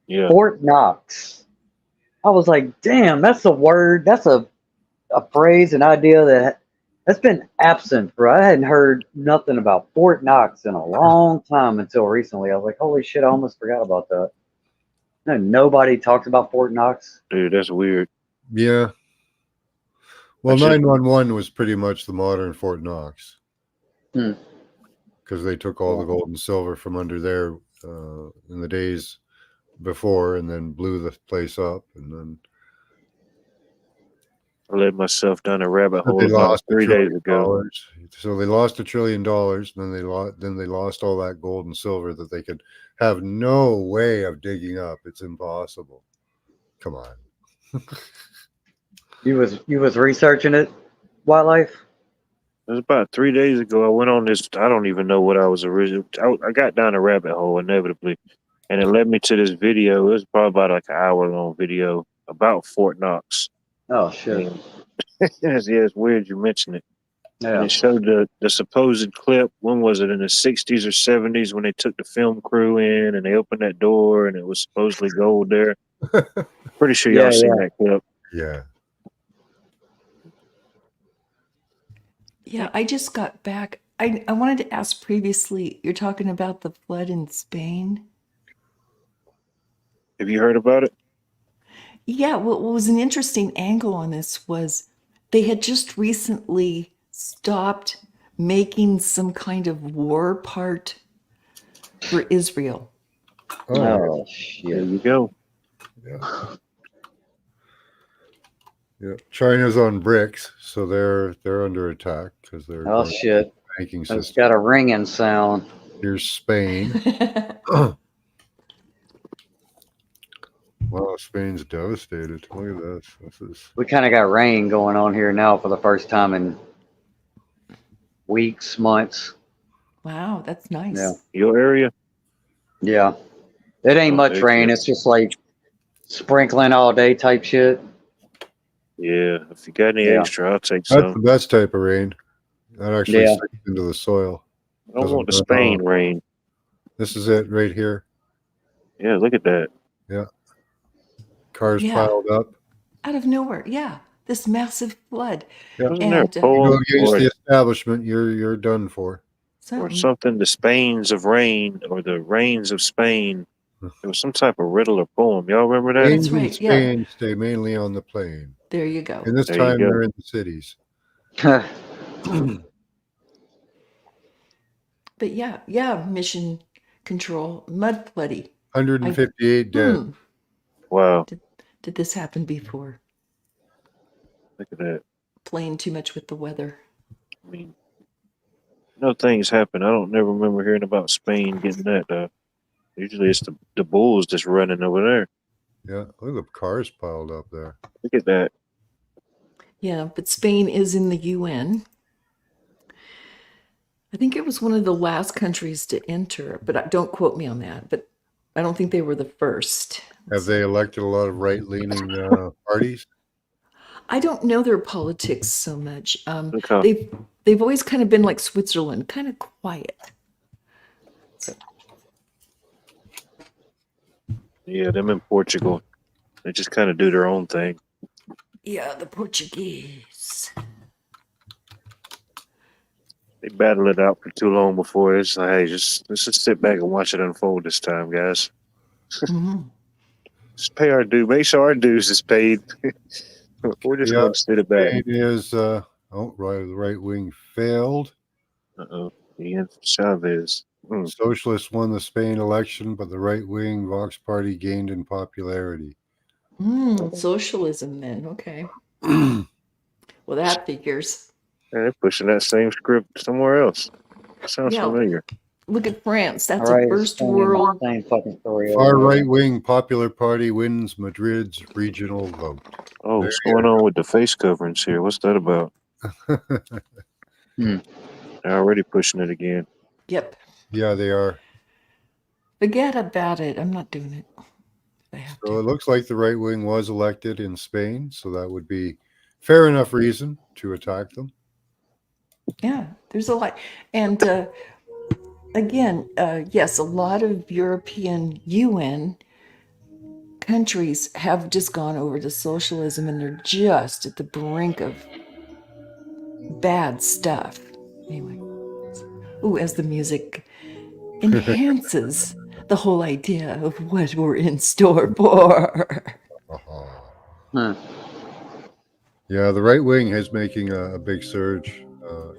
Yeah. Fort Knox. I was like, damn, that's a word, that's a phrase, an idea that's been absent, bro. I hadn't heard nothing about Fort Knox in a long time until recently. I was like, holy shit, I almost forgot about that. No, nobody talks about Fort Knox. Dude, that's weird. Yeah. Well, I should- 911 was pretty much the modern Fort Knox Hmm. because they took all the gold and silver from under there in the days before and then blew the place up. And then I led myself down a rabbit they hole about lost $1 3 days trillion. ago. So they lost $1 trillion, and then they lost all that gold and silver that they could have no way of digging up. It's impossible. Come on. You was researching it, wildlife. It was about 3 days ago. I went on this. I don't even know what I was originally. I got down a rabbit hole inevitably, and it led me to this video. It was probably about like an hour long video about Fort Knox. Oh shit. And it's weird you mention it. And Yeah. it showed the supposed clip. When was it? In the 60s or 70s when they took the film crew in and they opened that door and it was supposedly gold there. Pretty sure y'all Yeah, seen yeah. that clip. Yeah. Yeah, I just got back. I wanted to ask previously, you're talking about the flood in Spain. Have you heard about it? Yeah, what was an interesting angle on this was they had just recently stopped making some kind of war part for Israel. Oh, Oh There shit. you go. yeah. Yeah. China's on BRICS, so they're under attack because they're Oh going shit. banking It's system. got a ringing sound. Here's Spain. Wow, Spain's devastated. Look at this. This is We kind of got rain going on here now for the first time in weeks, months. Wow, that's nice. Yeah. Your area? Yeah. It ain't Oh, much there you rain. go. It's just like sprinkling all day type shit. Yeah. If you got any Yeah. extra, I'll take that's some. the best type of rain. That actually Yeah. sinks into the soil. I don't Doesn't want the run Spain off. rain. This is it right here. Yeah, look at that. Cars Yeah. piled up. Out of nowhere. Yeah, this massive flood. Yeah. Wasn't there a And You poem go against or the establishment, you're done for. or something. something? The Spains of rain or the rains of Spain. There was some type of riddle or poem. Y'all remember that? That's Rains in right, yeah. Spain stay mainly on the plain. There you go. And this There you time go. they're in the cities. But yeah, mission control, mud floody. 158 dead. Wow. Did this happen before? Look at that. Playing too much with the weather. I mean, no things happen. I don't never remember hearing about Spain getting that. Usually it's the bulls just running over there. Yeah, look at the cars piled up there. Look at that. Yeah, but Spain is in the UN. I think it was one of the last countries to enter, but don't quote me on that. But I don't think they were the first. Have they elected a lot of right-leaning parties? I don't know their politics so much. Look how They've always kind of been like Switzerland, kind of quiet. So yeah, them in Portugal. They just kind of do their own thing. yeah, the Portuguese. They battle it out for too long before it's like, hey, let's just sit back and watch it unfold this time, guys. Mhm. Just pay our due. Make sure our dues is paid. We're just Yeah, going to sit it back. Spain is the right wing failed. Uh-oh. Ian Chavez. Socialists won the Spain election, but the right wing Vox Party gained in popularity. Socialism, then. Okay. Well, that figures. They're pushing that same script somewhere else. Sounds Yeah. familiar. Look at France. That's All a right, first world. same fucking story. Far over right again. wing Popular Party wins Madrid's regional vote. Oh, what's going on with the face coverings here? What's that about? Hmm. They're already pushing it again. Yep. Yeah, they are. Forget about it. I'm not doing it. I have So it to. looks like the right wing was elected in Spain, so that would be fair enough reason to attack them. Yeah, there's a lot. And again, yes, a lot of European UN countries have just gone over to socialism and they're just at the brink of bad stuff. Anyway, ooh, as the music enhances the whole idea of what we're in store for. Huh. Yeah, the right wing is making a big surge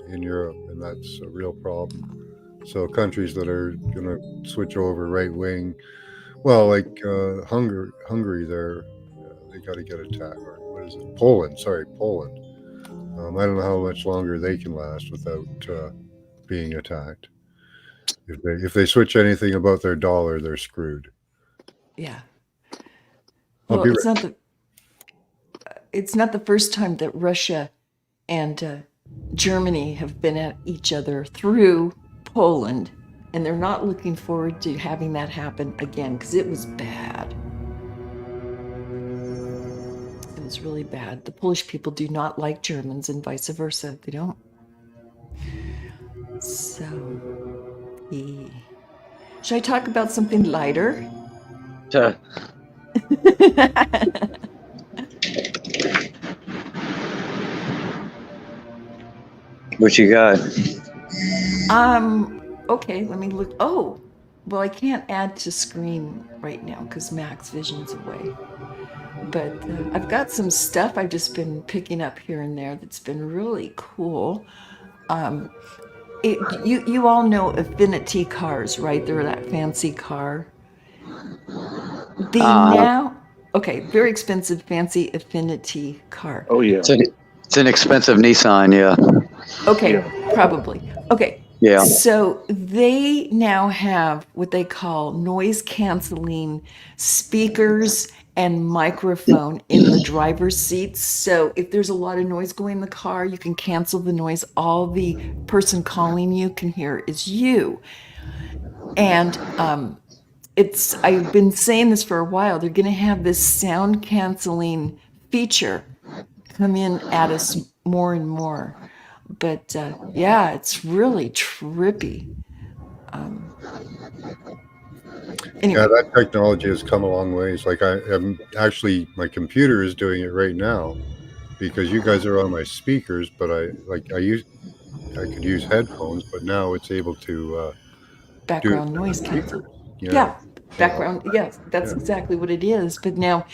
in Europe, and that's a real problem. So countries that are going to switch over right wing, well, like Hungary, they got to get attacked. Or what is it? Poland. Sorry, Poland. I don't know how much longer they can last without being attacked. If they switch anything about their dollar, they're screwed. Yeah. I'll Well, be it's not the first time that Russia and Germany have been at each other through Poland, and they're not looking forward to having that happen again because it was bad. It was really bad. The Polish people do not like Germans and vice versa. They don't. So, should I talk about something lighter? Tuh. What you got? Okay, let me look. Oh, well, I can't add to screen right now because Max Vision's away. But I've got some stuff I've just been picking up here and there that's been really cool. You all know Affinity cars, right? They're that fancy car. Uh, Okay, very expensive, fancy Affinity car. Oh yeah, it's an expensive Nissan, yeah. Okay, yeah. probably. Okay. Yeah. So they now have what they call noise canceling speakers and microphone in the driver's seats. So if there's a lot of noise going in the car, you can cancel the noise. All the person calling you can hear is you. And I've been saying this for a while. They're going to have this sound canceling feature come in at us more and more. But yeah, it's really trippy. Anyway. Yeah, that technology has come a long ways. Like I'm actually, my computer is doing it right now because you guys are on my speakers, but I could use headphones, but now it's able to do it Background through the noise cancel. speakers. Yeah, So, background. Yes, that's yeah. exactly what it is. But now,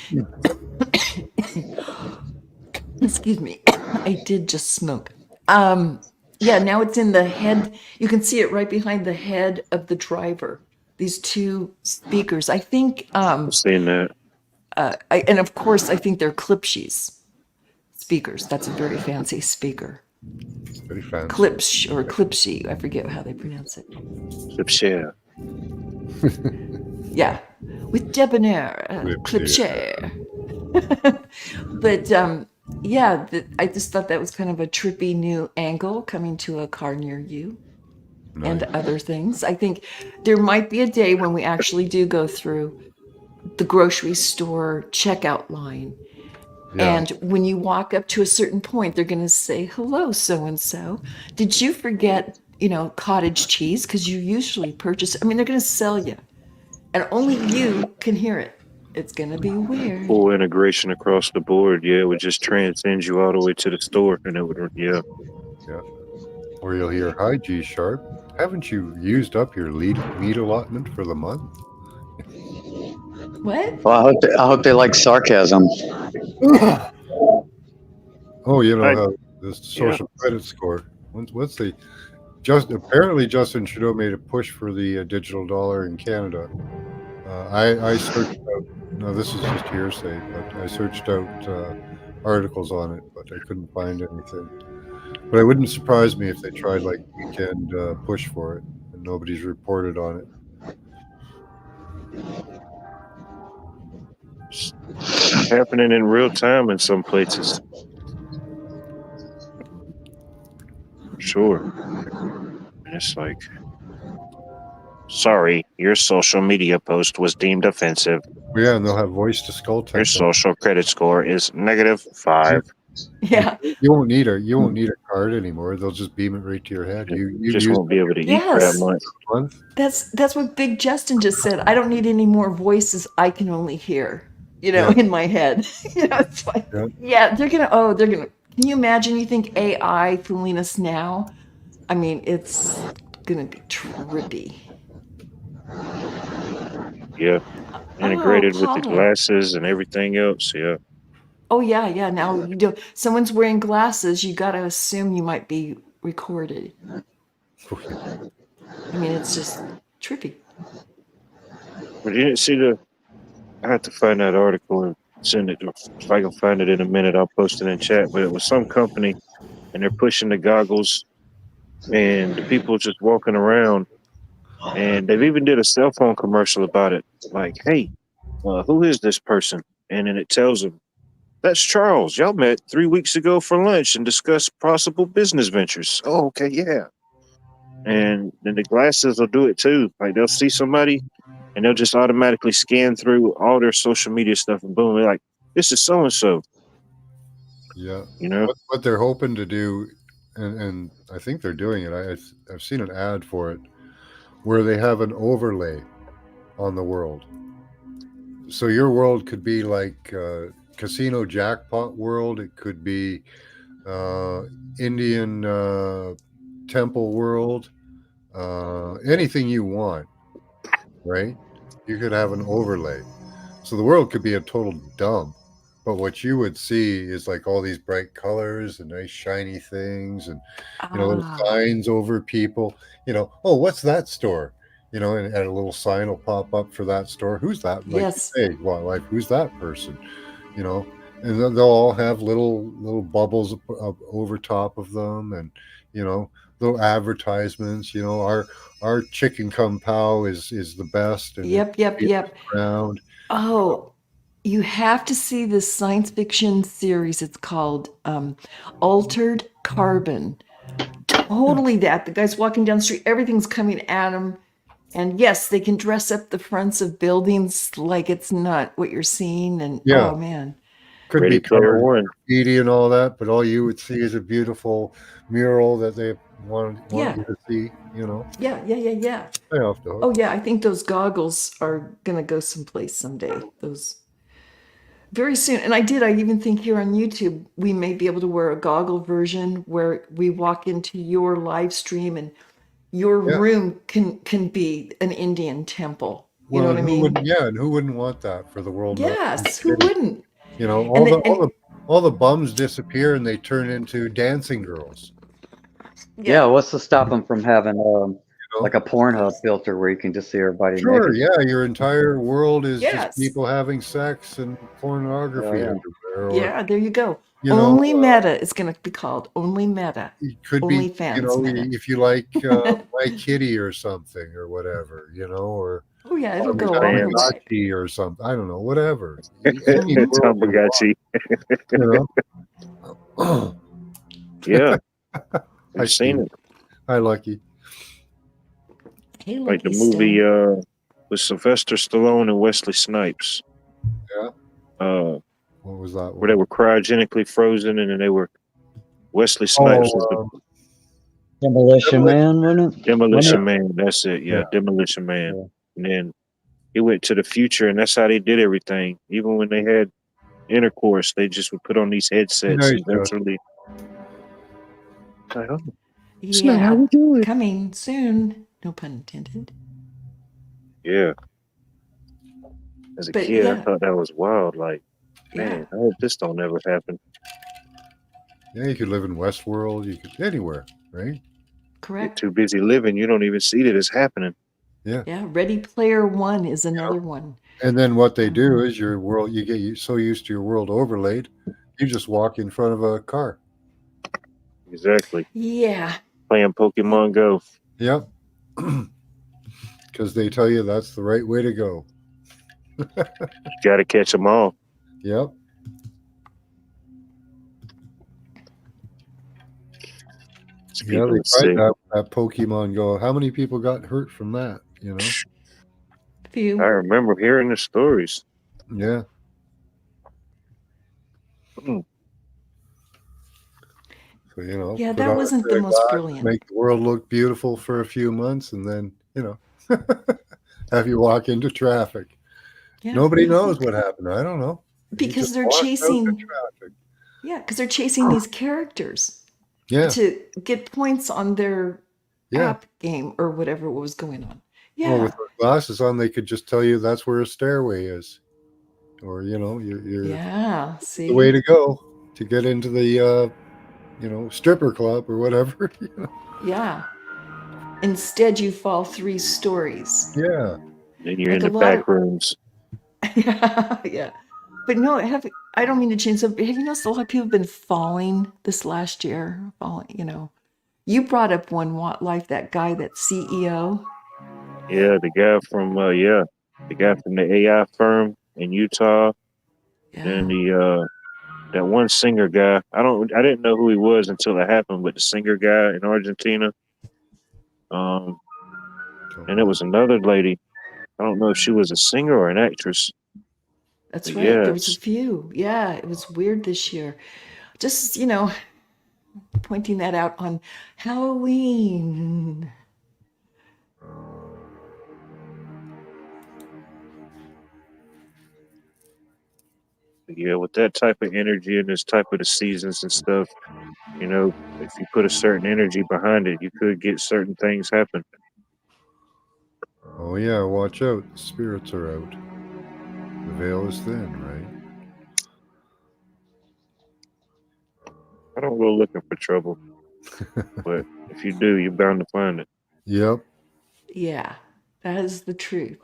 excuse me, I did just smoke. Yeah, now it's in the head. You can see it right behind the head of the driver. These two speakers. I think, I've seen that. and of course, I think they're Klipsch's speakers. That's a very fancy speaker. Very fancy. Klipsch or Klipschi. I forget how they pronounce it. Share. Yeah, with debonair, Klipsch, Klipscher. But yeah, I just thought that was kind of a trippy new angle coming to a car near you. Nice. And other things. I think there might be a day when we actually do go through the grocery store checkout line. Yeah. And when you walk up to a certain point, they're going to say, hello, so-and-so. Did you forget, cottage cheese? Because you usually purchase, they're going to sell you. And only you can hear it. It's going to be weird. Full integration across the board. Yeah, it would just transcend you all the way to the store, and it would. Yeah. Or you'll hear, hi, G Sharp. Haven't you used up your meat allotment for the month? What? Well, I hope they like sarcasm. Oh, the social credit score. What's the apparently Justin Trudeau made a push for the digital dollar in Canada. I searched out. No, this is just hearsay, but I searched out articles on it, but I couldn't find anything. But it wouldn't surprise me if they tried like weekend push for it, and nobody's reported on it. It's happening in real time in some places. Sure. And it's like, sorry, your social media post was deemed offensive. Yeah, and they'll have voice to skull Your technology. social credit score is -5. Yeah. You won't need a card anymore. They'll just beam it right to your head. You Just use won't be able to eat for that Yes. month. month. That's what Big Justin just said. I don't need any more voices I can only hear, Yeah. in my head. It's like, Yeah. they're gonna. Can you imagine? You think AI fooling us now? I mean, it's gonna be trippy. Yeah. Integrated with the Paula. glasses and everything else. Yeah. Oh yeah. Now you do. Someone's wearing glasses. You got to assume you might be recorded. I mean, it's just trippy. But you didn't see I have to find that article and send it. If I can find it in a minute, I'll post it in chat. But it was some company, and they're pushing the goggles, and the people just walking around, and they've even did a cell phone commercial about it. Like, hey, who is this person? And then it tells them, that's Charles. Y'all met 3 weeks ago for lunch and discussed possible business ventures. Oh, okay, yeah. And then the glasses will do it too. Like they'll see somebody and they'll just automatically scan through all their social media stuff and boom, they're like, this is so and so. Yeah. You know? What they're hoping to do, and I think they're doing it. I've seen an ad for it where they have an overlay on the world. So your world could be like casino jackpot world. It could be Indian temple world. Anything you want, right? You could have an overlay. So the world could be a total dump. But what you would see is like all these bright colors and nice shiny things and little signs over people, oh, what's that store? And a little sign will pop up for that store. Who's that? Like Yes. you say, well, like who's that person? And then they'll all have little bubbles up over top of them, and little advertisements. Our chicken kung pao is the best. And Yep. Around. Oh, you have to see this science fiction series. It's called Altered Carbon. Totally that. The guy's walking down the street, everything's coming at him. And yes, they can dress up the fronts of buildings like it's not what you're seeing. And Yeah. oh man. Could Ready be Player covered One. in graffiti and all that, but all you would see is a beautiful mural that they want Yeah. you to see. Yeah. Stay off the hook. Oh yeah, I think those goggles are gonna go someplace someday. Those very soon. And I even think here on YouTube we may be able to wear a goggle version where we walk into your live stream and your Yeah. room can be an Indian temple. You know what I mean? And who wouldn't want that for the world? Yes, who wouldn't? All the bums disappear and they turn into dancing girls. Yeah, what's to stop them from having like a Pornhub filter where you can just see everybody Sure, naked? yeah, your entire world is Yes. just people having sex and pornography Yeah. everywhere. Or, Yeah, there you go. you know, Only Meta is going to be called Only Meta. it could Only be, fans Meta. if you like My Kitty or something or whatever, or Oh yeah, it'll go all your way. Tamagotchi or something. I don't know, whatever. Any world you Tamagotchi. want, Yeah. Hi, I've seen it. Hi, Lucky. Hey, Like the Lucky movie Stone. with Sylvester Stallone and Wesley Snipes. Yeah. What was that? Where they were cryogenically frozen and then they were Wesley Snipes was the Demolition Man, wasn't it? Demolition Man. That's it. Yeah, Yeah. Demolition Man. Yeah. And then he went to the future, and that's how they did everything. Even when they had intercourse, they just would put on these headsets Nice, and virtually. Like, oh, Yeah, not how we do it. coming soon. No pun intended. Yeah. As a But kid, I yeah. thought that was wild. Like, Yeah, man, I hope this don't ever happen. Yeah, you could live in Westworld. You could anywhere, right? You're correct. too busy living. You don't even see that it's happening. Yeah, Ready Player One is another one. And then what they do is your world. You get so used to your world overlaid, you just walk in front of a car. Exactly. Yeah. Playing Pokemon Go. Yep. because they tell you that's the right way to go. You got to catch them all. Yep. Yeah, Speaking they of tried sick, that Pokemon Go. How many people got hurt from that? You know? I Few. remember hearing the stories. Yeah. Mm. So, you know, Yeah, put that on a wasn't set the of most glasses, brilliant. make the world look beautiful for a few months, and then, you know, have you walk into traffic. Yeah. Nobody knows what happened. I don't know. He Because just they're walked out into chasing, traffic. yeah, because they're chasing these characters Yeah. to get points on their Yeah. app game or whatever was going on. Well, Yeah. with those glasses on, they could just tell you that's where a stairway is, or you know, you're Yeah. the way See? to go to get into the you know, stripper club or whatever. You know? Yeah. Instead, you fall 3 stories. Yeah. Then you're in Like a the lot of, back rooms. yeah, yeah. But no, I don't mean to change up. Have you noticed a lot of people have been falling this last year? Falling, you know. You brought up one life, that guy, that CEO. Yeah, the guy from the guy from the AI firm in Utah, and Yeah. the that one singer guy. I didn't know who he was until it happened, but the singer guy in Argentina. Um, and it was another lady. I don't know if she was a singer or an actress. That's But right. There was a yes, few. Yeah, it was weird this year. Just, pointing that out on Halloween. yeah, with that type of energy and this type of the seasons and stuff, if you put a certain energy behind it, you could get certain things happen. Oh yeah, watch out. The spirits are out. The veil is thin, right? I don't go looking for trouble, but if you do, you're bound to find it. Yep. Yeah, that is the truth.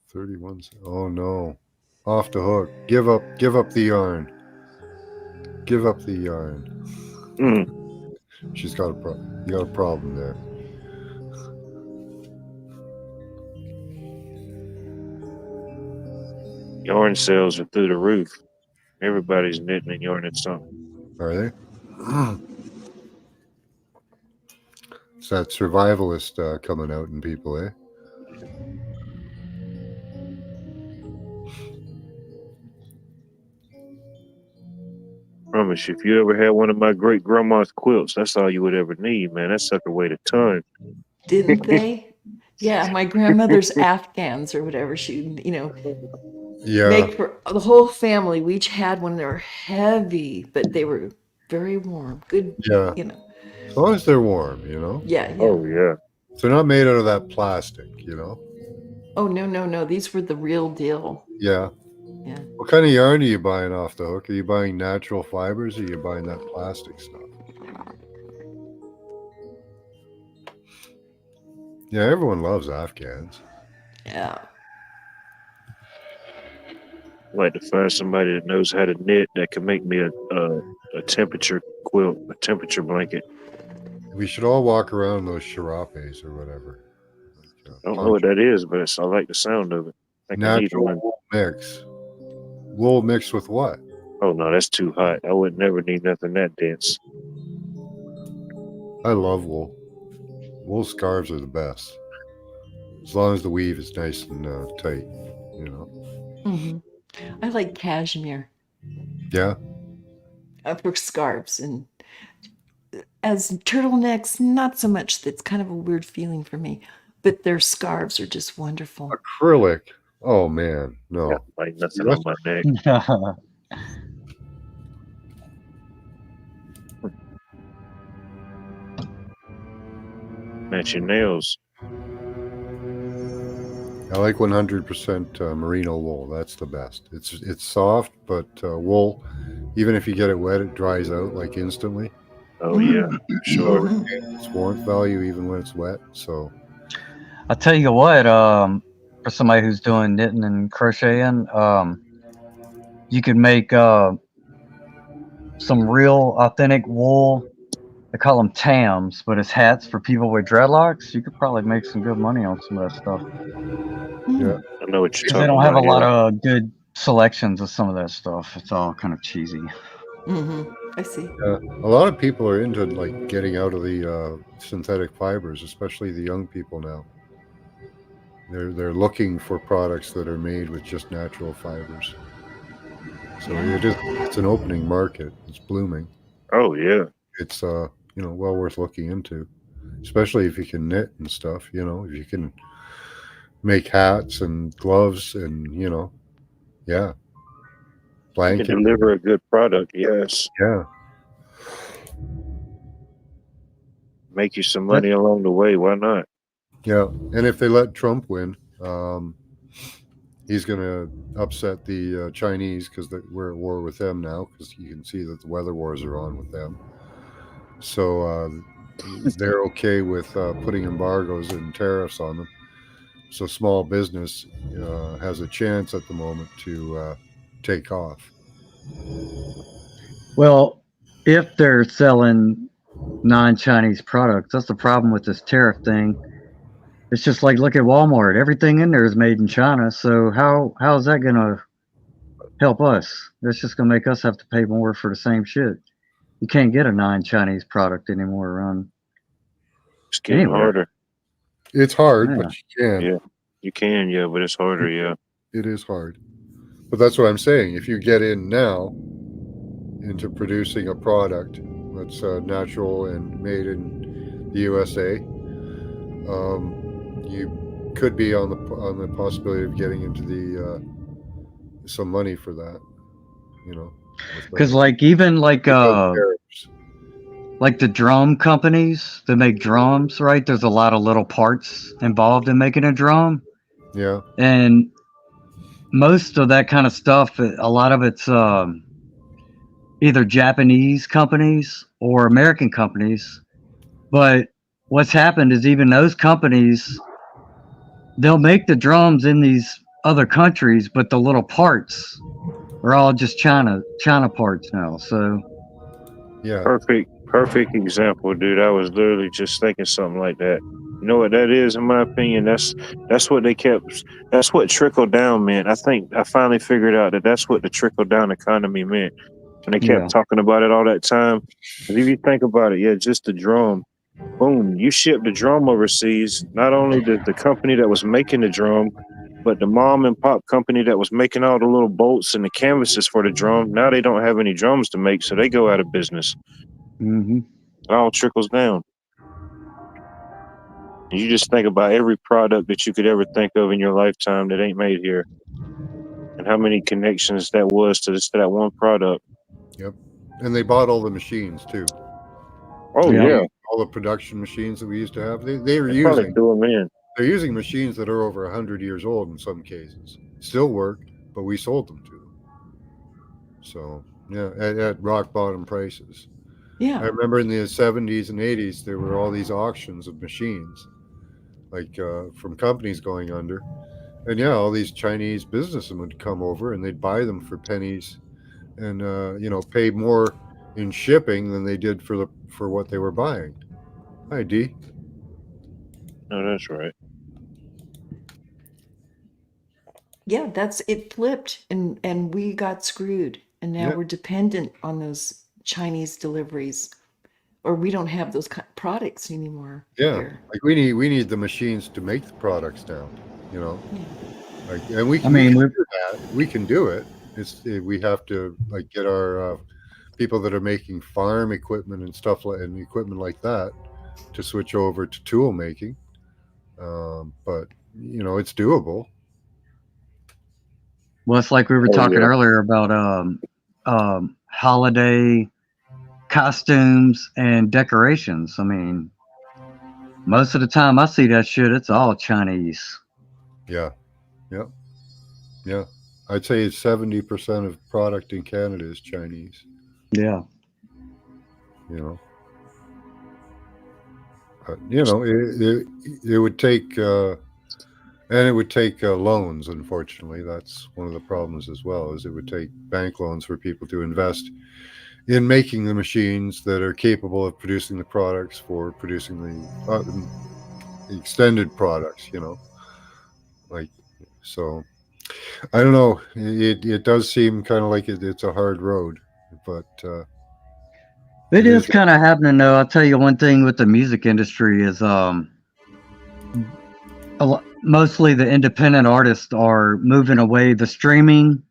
31. Oh no. Off the hook. Give up the yarn. Give up the yarn. Mm. She's got you got a problem there. Yarn sales are through the roof. Everybody's knitting and yarning something. Are they? It's that survivalist coming out in people, eh? Promise you, if you ever had one of my great grandma's quilts, that's all you would ever need, man. That sucker weighed a ton. Didn't they? Yeah, my grandmother's Afghans or whatever, she, Yeah. make for the whole family. We each had one. They were heavy, but they were very warm. Good, Yeah. you know. As long as they're warm, you know. Yeah, yeah. Oh yeah. They're not made out of that plastic, you know. Oh, no, no, no. These were the real deal. Yeah. Yeah. What kind of yarn are you buying off the hook? Are you buying natural fibers or are you buying that plastic stuff? Yeah, everyone loves Afghans. Yeah. I'd like to find somebody that knows how to knit that can make me a temperature quilt, a temperature blanket. We should all walk around those sharapes or whatever. Like, I don't know what that is, but I like the sound of it. I think I need natural one. wool mix. Wool mixed with what? Oh no, that's too hot. I would never need nothing that dense. I love wool. Wool scarves are the best. As long as the weave is nice and tight, you know. Hmm. I like cashmere Yeah. for scarves, and as turtlenecks, not so much. That's kind of a weird feeling for me, but their scarves are just wonderful. Acrylic. Oh man, Yeah, no. like nothing That's on my neck. Match your nails. I like 100% merino wool. That's the best. It's soft, but wool, even if you get it wet, it dries out like instantly. Oh yeah, So it sure. retains its warmth value even when it's wet. So I'll tell you what, for somebody who's doing knitting and crocheting, you could make some real authentic wool. They call them tams, but it's hats for people with dreadlocks. You could probably make some good money on some of that stuff Yeah. I know what you're because they talking don't have a about. lot Yeah. of good selections of some of that stuff. It's all kind of cheesy. I see. A lot of people are into like getting out of the synthetic fibers, especially the young people now. They're looking for products that are made with just natural fibers. So Yeah. it's an opening market. It's blooming. Oh yeah. It's well worth looking into, especially if you can knit and stuff. If you can make hats and gloves and yeah, You can blanket. deliver a good product. Yes. Yeah, Make you some But money along the way. Why not? yeah. And if they let Trump win, he's going to upset the Chinese because we're at war with them now. Because you can see that the weather wars are on with them. So they're okay with putting embargoes and tariffs on them. So small business has a chance at the moment to take off. well, if they're selling non-Chinese products, that's the problem with this tariff thing. It's just like look at Walmart. Everything in there is made in China. So how is that gonna help us? That's just gonna make us have to pay more for the same shit. You can't get a non-Chinese product anymore around It's getting anywhere. harder. It's hard, Yeah. but you can. Yeah. You can, yeah, but it's harder, yeah. It is hard. But that's what I'm saying. If you get in now into producing a product that's natural and made in the USA, you could be on the possibility of getting into the some money for that. Because like even without tariffs. like the drum companies that make drums, right? There's a lot of little parts involved in making a drum, Yeah, and most of that kind of stuff, a lot of it's either Japanese companies or American companies. But what's happened is even those companies, they'll make the drums in these other countries, but the little parts are all just China parts now. So yeah, Perfect example, dude. I was literally just thinking something like that. You know what that is, in my opinion? That's what they kept. That's what trickle down meant. I think I finally figured out that that's what the trickle down economy meant when they kept yeah, talking about it all that time. 'Cause if you think about it, yeah, just the drum. Boom, you ship the drum overseas. Not only the company that was making the drum, but the mom and pop company that was making all the little bolts and the canvases for the drum. Now they don't have any drums to make, so they go out of business. hmm It all trickles down. And you just think about every product that you could ever think of in your lifetime that ain't made here, and how many connections that was to that one product. yep. And they bought all the machines too. Oh yeah. yeah, All the production machines that we used to have. They were they probably using. threw them in. They're using machines that are over 100 years old in some cases. Still work, but we sold them to them. So yeah, at rock bottom prices. I Yeah. remember in the 70s and 80s, there were all these auctions of machines, like from companies going under. And yeah, all these Chinese businessmen would come over and they'd buy them for pennies and, pay more in shipping than they did for what they were buying. Hi, D. No, that's right. Yeah, that's it flipped and we got screwed and now Yeah. we're dependent on those Chinese deliveries or we don't have those products anymore Yeah. here. Like we need the machines to make the products now, you know. Yeah. Like, and we I can, we mean, can we do that. We can do it. We have to like get our people that are making farm equipment and stuff and equipment like that to switch over to tool making. But it's doable. well, it's like we were Oh talking yeah. earlier about holiday costumes and decorations. I mean, most of the time I see that shit, it's all Chinese. Yeah. Yeah. Yeah. I'd say 70% of product in Canada is Chinese. Yeah. You know, it would take and it would take loans. Unfortunately, that's one of the problems as well. Is it would take bank loans for people to invest in making the machines that are capable of producing the products for producing the extended products, like, so I don't know. It does seem kind of like it's a hard road, but It it is is. kind of happening though. I'll tell you one thing with the music industry is mostly the independent artists are moving away. The streaming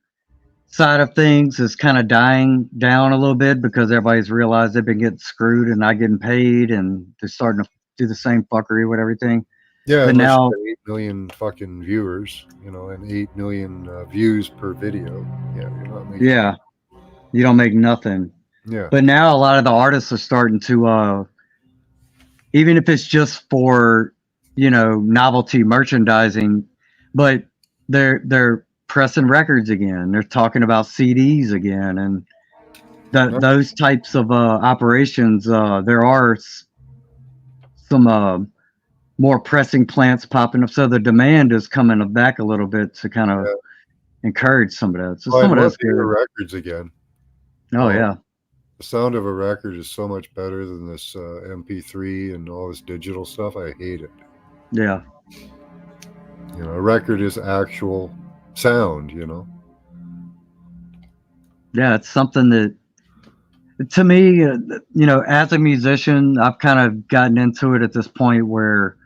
side of things is kind of dying down a little bit because everybody's realized they've been getting screwed and not getting paid, and they're starting to do the same fuckery with everything. Yeah, But unless you now, get 8 million fucking viewers, and 8 million views per video. Yeah, you're not making. yeah, you don't make nothing. Yeah, But now a lot of the artists are starting to, even if it's just for, novelty merchandising, but they're pressing records again. They're talking about CDs again, and no, those types of operations. There are some more pressing plants popping up, so the demand is coming back a little bit to kind of yeah. encourage some of that. So Well, some I'd of love that's to hear good. records again. Oh yeah, The sound of a record is so much better than this MP3 and all this digital stuff. I hate it. yeah, A record is actual sound. yeah. It's something that, to me, as a musician, I've kind of gotten into it at this point where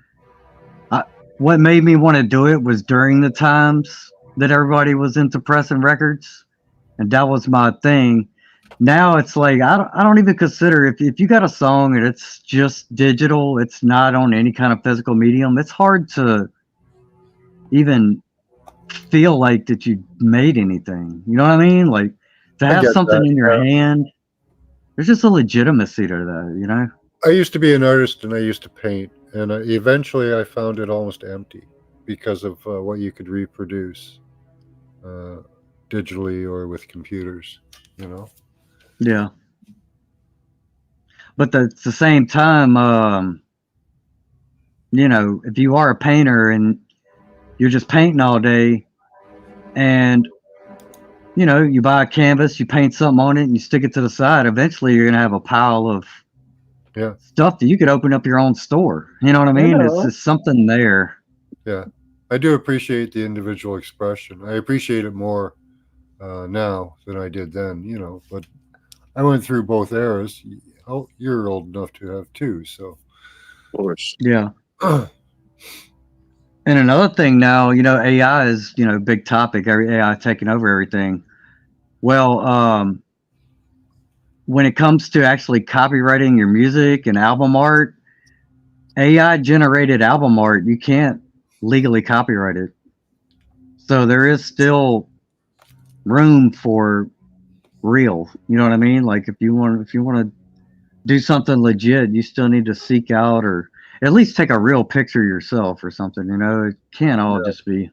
what made me want to do it was during the times that everybody was into pressing records, and that was my thing. Now it's like I don't even consider, if you got a song and it's just digital, it's not on any kind of physical medium. It's hard to even feel like that you made anything. You know what I mean? Like to I have get something that. in your Yeah. hand, there's just a legitimacy to that. I used to be an artist and I used to paint, and eventually I found it almost empty because of what you could reproduce uh, digitally or with computers. You know. Yeah. But at the same time, if you are a painter and you're just painting all day, and you buy a canvas, you paint something on it, and you stick it to the side. Eventually, you're gonna have a pile of Yeah. stuff that you could open up your own store. You know what I mean? It's just something there. Yeah. I do appreciate the individual expression. I appreciate it more now than I did then. But I went through both eras. Oh, you're old enough to have too. So. Of course. Yeah. And another thing now, AI is big topic. Every AI taking over everything. Well, when it comes to actually copyrighting your music and album art, AI generated album art, you can't legally copyright it. So there is still room for real. You know what I mean? Like if you want to do something legit, you still need to seek out or at least take a real picture yourself or something. It can't all just be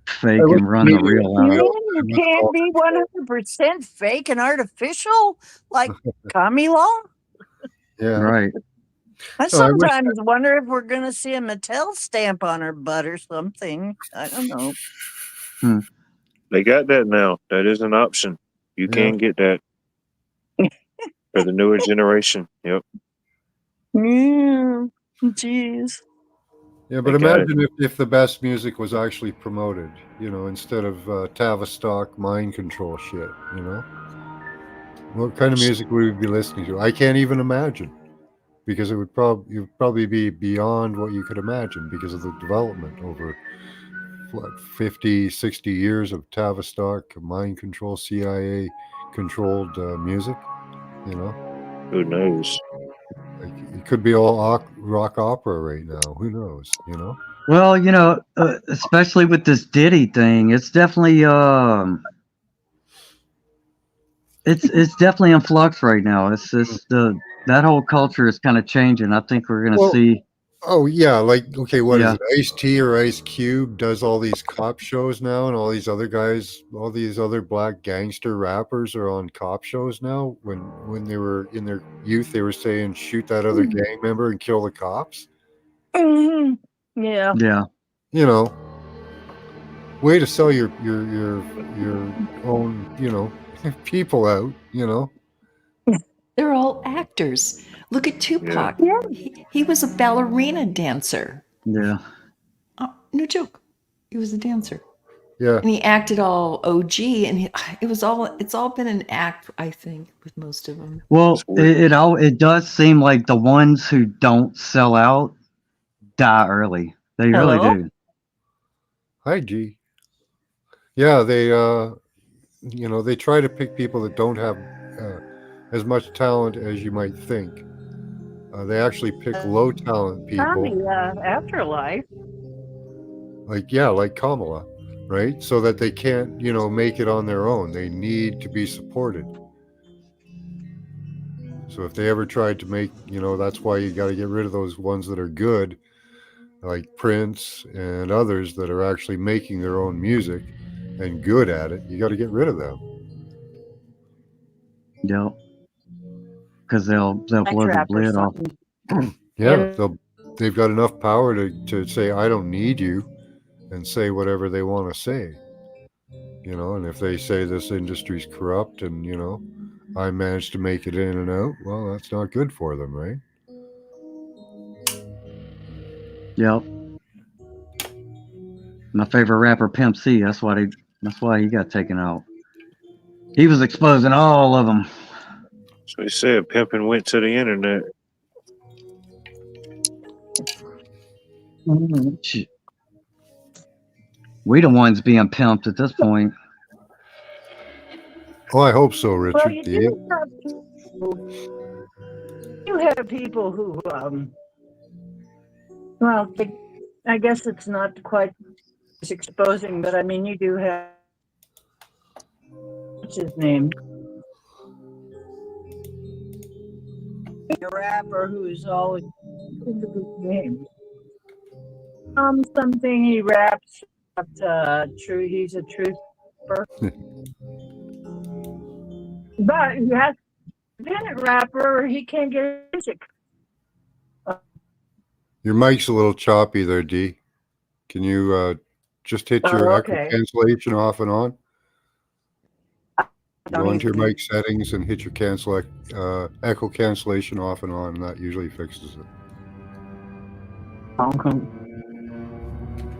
I fake wish and run the maybe it real was out. real. You It was can't all be control. 100% fake and artificial like commie law. Yeah. Right. I No, I wish. sometimes wonder if we're going to see a Mattel stamp on our butt or something. I don't know. They got that now. That is an option. You Yeah. can get that for the newer generation. Yep. Yeah. Jeez. Yeah, but They got it. imagine if the best music was actually promoted, instead of Tavistock mind control shit, What kind of music would we be listening to? I can't even imagine because it would probably be beyond what you could imagine because of the development over what 50, 60 years of Tavistock mind control CIA controlled music, Who knows? Like it could be all rock opera right now. Who knows, Well, especially with this Diddy thing, it's definitely it's definitely in flux right now. It's just that whole culture is kind of changing. I think we're gonna Well, see. oh yeah, like okay, what is Yeah, it? Ice T or Ice Cube does all these cop shows now, and all these other guys, all these other black gangster rappers are on cop shows now. When they were in their youth, they were saying shoot that other gang member and kill the cops. Mhm. Yeah. yeah, You know, way to sell your own people out, you know. They're all actors. Look at Tupac. Yeah. He was a ballerina dancer. Yeah. No joke. He was a dancer. Yeah. And he acted all OG, and it's all been an act, I think, with most of them. Well, It's weird. it does seem like the ones who don't sell out die early. They really Hello? do. Hi, G. Yeah, they you know, they try to pick people that don't have as much talent as you might think. They actually pick low talent people, Tommy, Afterlife. like Kamala, right? So that they can't, you know, make it on their own. They need to be supported. So if they ever tried to make, you know, that's why you got to get rid of those ones that are good, like Prince and others that are actually making their own music and good at it. You got to get rid of them. Yep. Because they'll blow the Trap or lid off. something. Yeah, And they've got enough power to say I don't need you, and say whatever they want to say. You know, and if they say this industry's corrupt and, you know, I managed to make it in and out, well, that's not good for them, right? Yep. My favorite rapper, Pimp C. That's why he got taken out. He was exposing all of them. So he said pimping went to the internet. Shit. We the ones being pimped at this point. Oh, I hope so, well, Richard. you Yeah. do have people who, well, I guess it's not quite as exposing, but I mean, you do have, what's his name? A rapper who's always, think of his name. Something he raps about, he's a truther. But he has a independent rapper, he can't get music. Your mic's a little choppy there, D. Can you just hit your Oh, echo okay. cancellation off and on? Don't Go into your even- mic settings and hit your echo cancellation off and on, and that usually fixes it.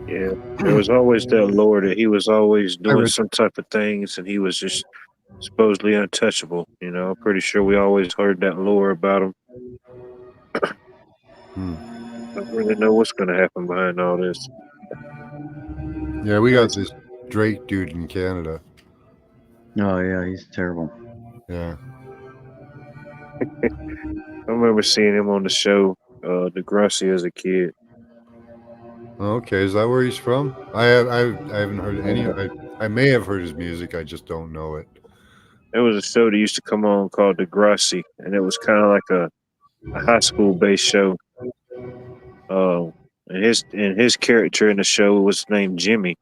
Yeah, there was always that lore that he was always doing Richard. some type of things, and he was just supposedly untouchable. You know, I'm pretty sure we always heard that lore about him. Don't really know what's going to happen behind all this. Yeah, we got this Drake dude in Canada. Oh yeah, he's terrible. Yeah. I remember seeing him on the show, Degrassi, as a kid. Okay, is that where he's from? I haven't heard any. I may have heard his music. I just don't know it. There was a show that used to come on called Degrassi, and it was kind of like a high school based show. And his character in the show was named Jimmy.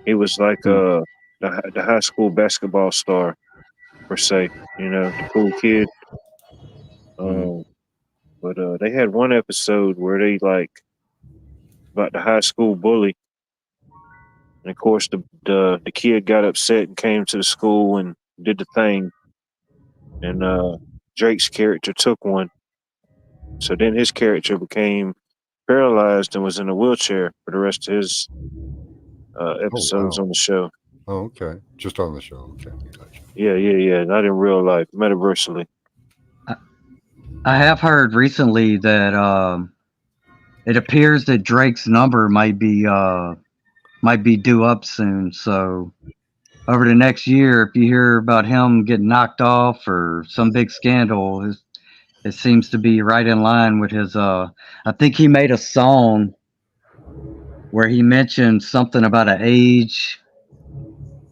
He was like the high school basketball star, per se. You know, the cool kid. But they had one episode where they like about the high school bully, and of course the kid got upset and came to the school and did the thing, and Drake's character took one. So then his character became paralyzed and was in a wheelchair for the rest of his episodes wow. on the show. Oh, okay. Just on the show. Okay, gotcha. Yeah. Not in real life, metaversally. I have heard recently that it appears that Drake's number might be due up soon. So over the next year, if you hear about him getting knocked off or some big scandal, it seems to be right in line with his. I think he made a song where he mentioned something about an age.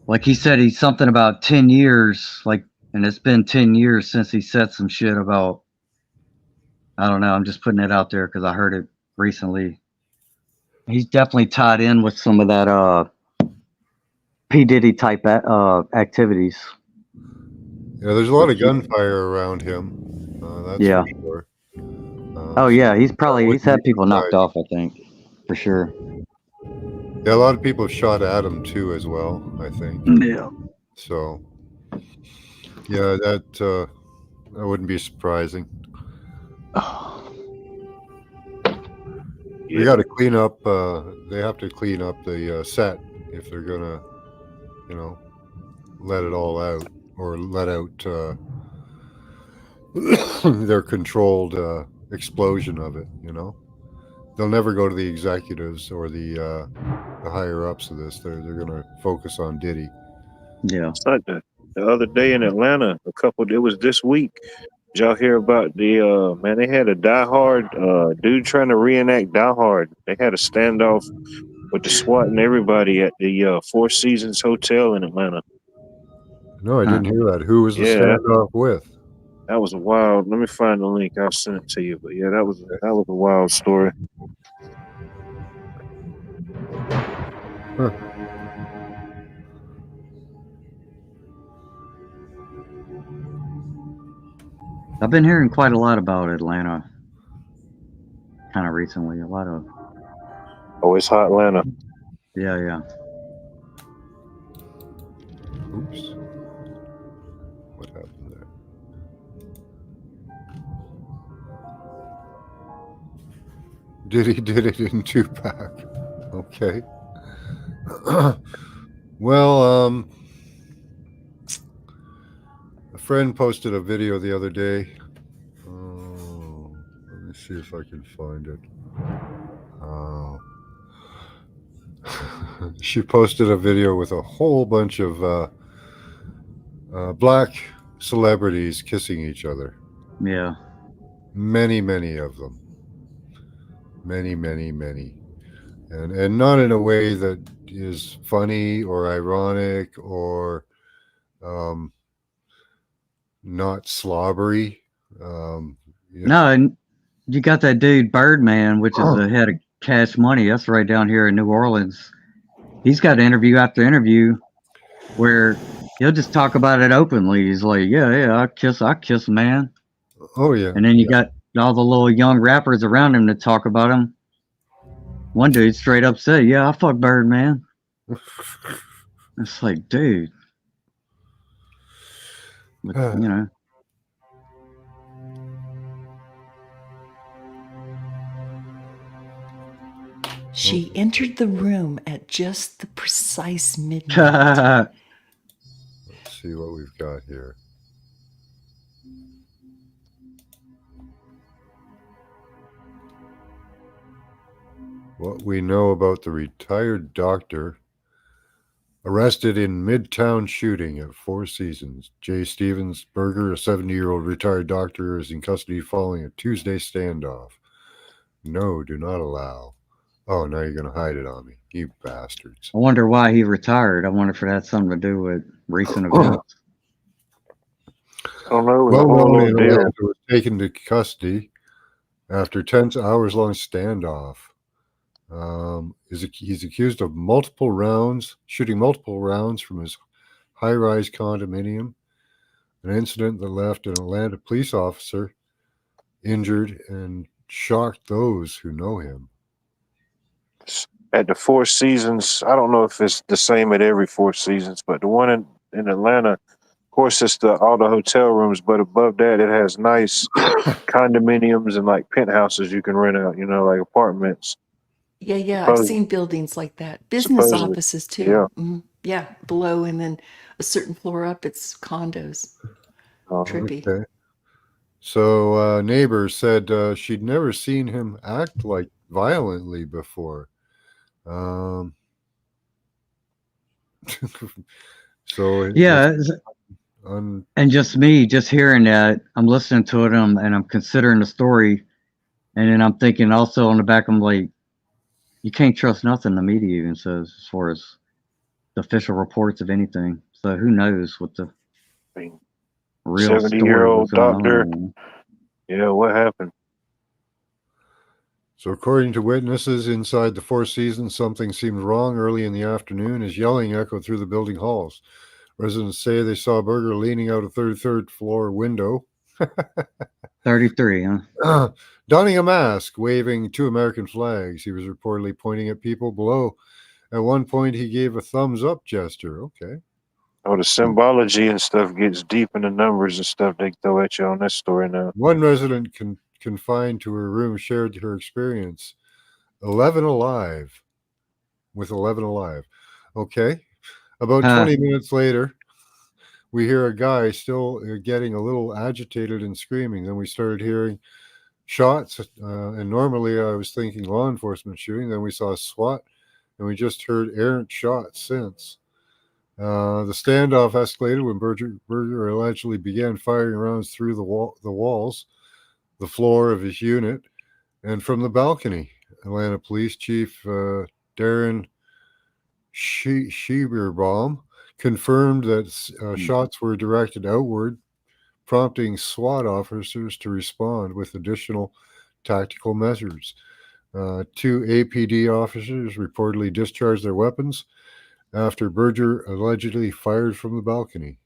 Like he said, he's something about 10 years, and it's been 10 years since he said some shit about. I don't know. I'm just putting it out there because I heard it recently. He's definitely tied in with some of that P. Diddy type activities. Yeah, there's a lot of gunfire around him. That's Yeah. for sure. Oh yeah, he's wouldn't had be people knocked surprised. off. I think for sure. Yeah, a lot of people have shot at him too, as well. I think Yeah. so. Yeah, that wouldn't be surprising. They Yeah. got to clean up. They have to clean up the set if they're gonna, let it all out or let out their controlled explosion of it. They'll never go to the executives or the higher ups of this. They're gonna focus on Diddy. Yeah. It's like the other day in Atlanta, it was this week. Did y'all hear about man, they had a Die Hard dude trying to reenact Die Hard. They had a standoff with the SWAT and everybody at the Four Seasons Hotel in Atlanta. No, I Huh. didn't hear that. Who was the Yeah, standoff with? that was wild. Let me find the link. I'll send it to you. But yeah, that was a wild story. Huh. I've been hearing quite a lot about Atlanta kind of recently. A lot of, Oh, it's hot Atlanta. yeah. Oops. What happened there? Diddy did it in Tupac. Okay. Well, a friend posted a video the other day. Oh, let me see if I can find it. Oh. She posted a video with a whole bunch of black celebrities kissing each other. Yeah. Many, many of them. Many, many, many. And not in a way that is funny or ironic or um, not slobbery. Um, No, and you got that dude Birdman, which is the head of Cash Money. That's right down here in New Orleans. He's got interview after interview where he'll just talk about it openly. He's like, yeah, I kiss a man. Oh yeah. And then you got all the little young rappers around him that talk about him. One dude straight up said, yeah, I fuck Birdman. It's like, dude. But, She entered the room at just the precise midnight. Let's see what we've got here. What we know about the retired doctor arrested in Midtown shooting at Four Seasons. Jay Stevens Berger, a 70-year-old retired doctor, is in custody following a Tuesday standoff. No, do not allow. Oh, now you're going to hide it on me. You bastards. I wonder why he retired. I wonder if it had something to do with recent events. I don't know. Well known in deal. Atlanta was taken to custody after 10 hours long standoff. He's accused of shooting multiple rounds from his high-rise condominium, an incident that left an Atlanta police officer injured and shocked those who know him. At the Four Seasons, I don't know if it's the same at every Four Seasons, but the one in Atlanta, of course, it's all the hotel rooms, but above that, it has nice condominiums and like penthouses you can rent out, like apartments. Yeah, I've seen buildings like that. Business Supposedly, offices too. yeah. Yeah, below and then a certain floor up, it's condos. Trippy. Okay. So neighbors said she'd never seen him act like violently before. So yeah, and just me, just hearing that, I'm listening to it and I'm considering the story, and then I'm thinking also on the back, I'm like, you can't trust nothing the media even says as far as the official reports of anything. So who knows what the real 70-year-old doctor. On. Yeah, what happened? So according to witnesses inside the Four Seasons, something seemed wrong early in the afternoon as yelling echoed through the building halls. Residents say they saw Berger leaning out a 33rd floor window. 33, huh? Donning a mask, waving two American flags. He was reportedly pointing at people below. At one point, he gave a thumbs up gesture. Okay. Oh, the symbology and stuff gets deep in the numbers and stuff they throw at you on that story now. One resident confined to her room shared her experience. 11 alive. With 11 alive. Okay. About 20 minutes later, we hear a guy still getting a little agitated and screaming. Then we started hearing shots. And normally I was thinking law enforcement shooting. Then we saw SWAT. And we just heard errant shots since. The standoff escalated when Berger allegedly began firing rounds through the walls, the floor of his unit, and from the balcony. Atlanta Police Chief Darren Schieberbaum confirmed that shots were directed outward, prompting SWAT officers to respond with additional tactical measures. 2 APD officers reportedly discharged their weapons after Berger allegedly fired from the balcony.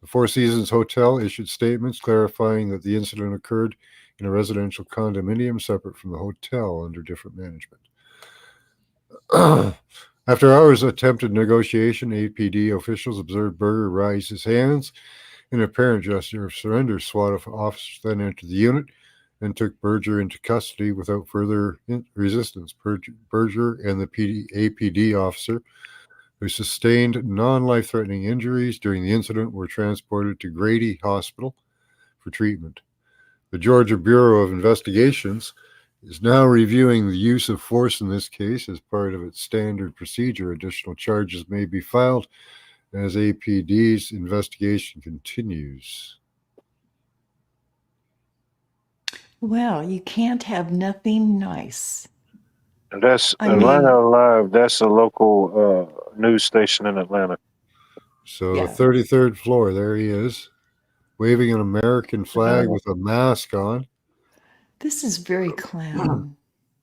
The Four Seasons Hotel issued statements clarifying that the incident occurred in a residential condominium separate from the hotel under different management. After hours of attempted negotiation, APD officials observed Berger raise his hands in an apparent gesture of surrender. SWAT officers then entered the unit and took Berger into custody without further resistance. Berger and the APD officer, who sustained non-life-threatening injuries during the incident, were transported to Grady Hospital for treatment. The Georgia Bureau of Investigations is now reviewing the use of force in this case as part of its standard procedure. Additional charges may be filed as APD's investigation continues. Well, you can't have nothing nice. That's Atlanta Alive. That's a local news station in Atlanta. So the 33rd floor, there he is, waving an American flag with a mask on. This is very clown.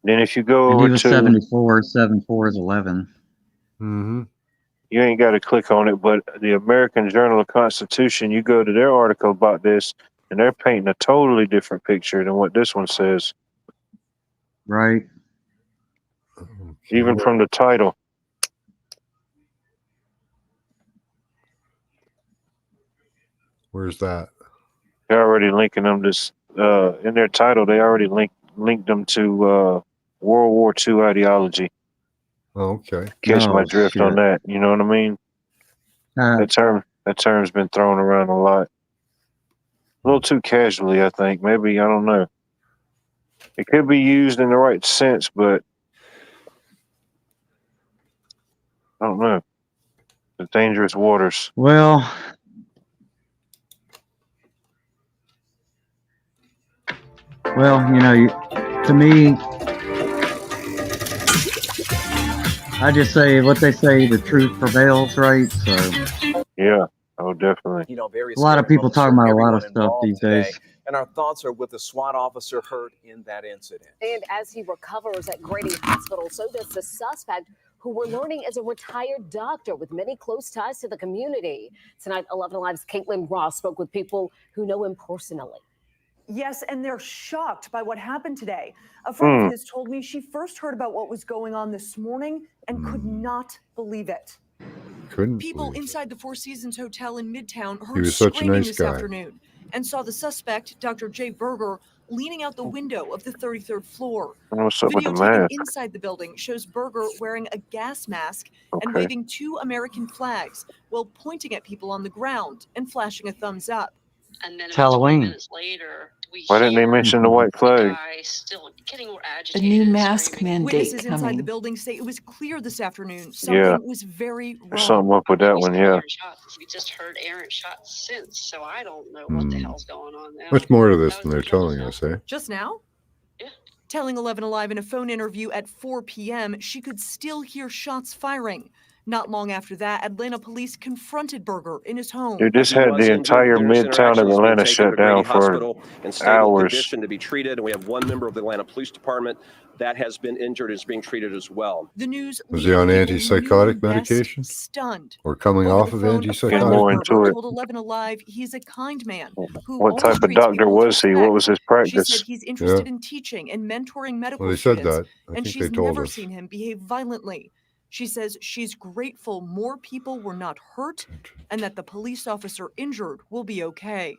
Then if you go over he was to 74, 74 is 11. Mm-hmm. You ain't got to click on it, but the American Journal of Constitution, you go to their article about this, and they're painting a totally different picture than what this one says. Right. Okay. Even from the title. Where's that? They're already linking them this in their title. They already linked them to World War II ideology. Oh, okay. Catch my drift on that. You know what I mean? That term's been thrown around a lot. A little too casually, I think. Maybe, I don't know. It could be used in the right sense, but I don't know. The dangerous waters. Well, you know, to me, I just say what they say, the truth prevails, right? So yeah, oh, definitely. You know, a lot of people talking about a lot of stuff these days. And our thoughts are with the SWAT officer hurt in that incident. And as he recovers at Grady Hospital, so does the suspect, who we're learning is a retired doctor with many close ties to the community. Tonight, 11 Alive's Caitlin Ross spoke with people who know him personally. Yes, and they're shocked by what happened today. A friend of his told me she first heard about what was going on this morning and could not believe it. People inside the Four Seasons Hotel in Midtown He heard was such a screaming nice this guy. afternoon and saw the suspect, Dr. Jay Berger, leaning out the window of the 33rd floor. What's up with the Video taken mask? inside the building shows Berger wearing a gas mask and waving 2 American flags while pointing at people on the ground and flashing a thumbs up. And then It's Halloween. 20 minutes later, Why didn't they mention the white flag? Still getting more A agitated. new and mask screaming. mandate Witnesses inside the coming. building say it was clear this afternoon something was very wrong. There's something up with that one, yeah. We just heard errant shots since, so I don't know what the hell's going on now. Much more to this than they're telling us, eh? Just now? Yeah. Telling 11 Alive in a phone interview at 4 p.m. she could still hear shots firing. Not long after that, Atlanta police confronted Berger in his home. Dude, this had the entire midtown of Atlanta shut down for hours. Condition to be treated, and we have one member of the Atlanta Police Department that has been injured and is being treated as well. The news Was he on antipsychotic medication? Stunned. Or coming Over off the of phone, a friend antipsychotic? more of into Berger it. told 11 Alive he's a kind man. Who What always type of treats doctor people with was he? What respect. was his She practice? said he's interested in teaching and mentoring medical Well, they said students, that. I and think she's they told never us. seen him behave violently. She says she's grateful more people were not hurt and that the police officer injured will be okay.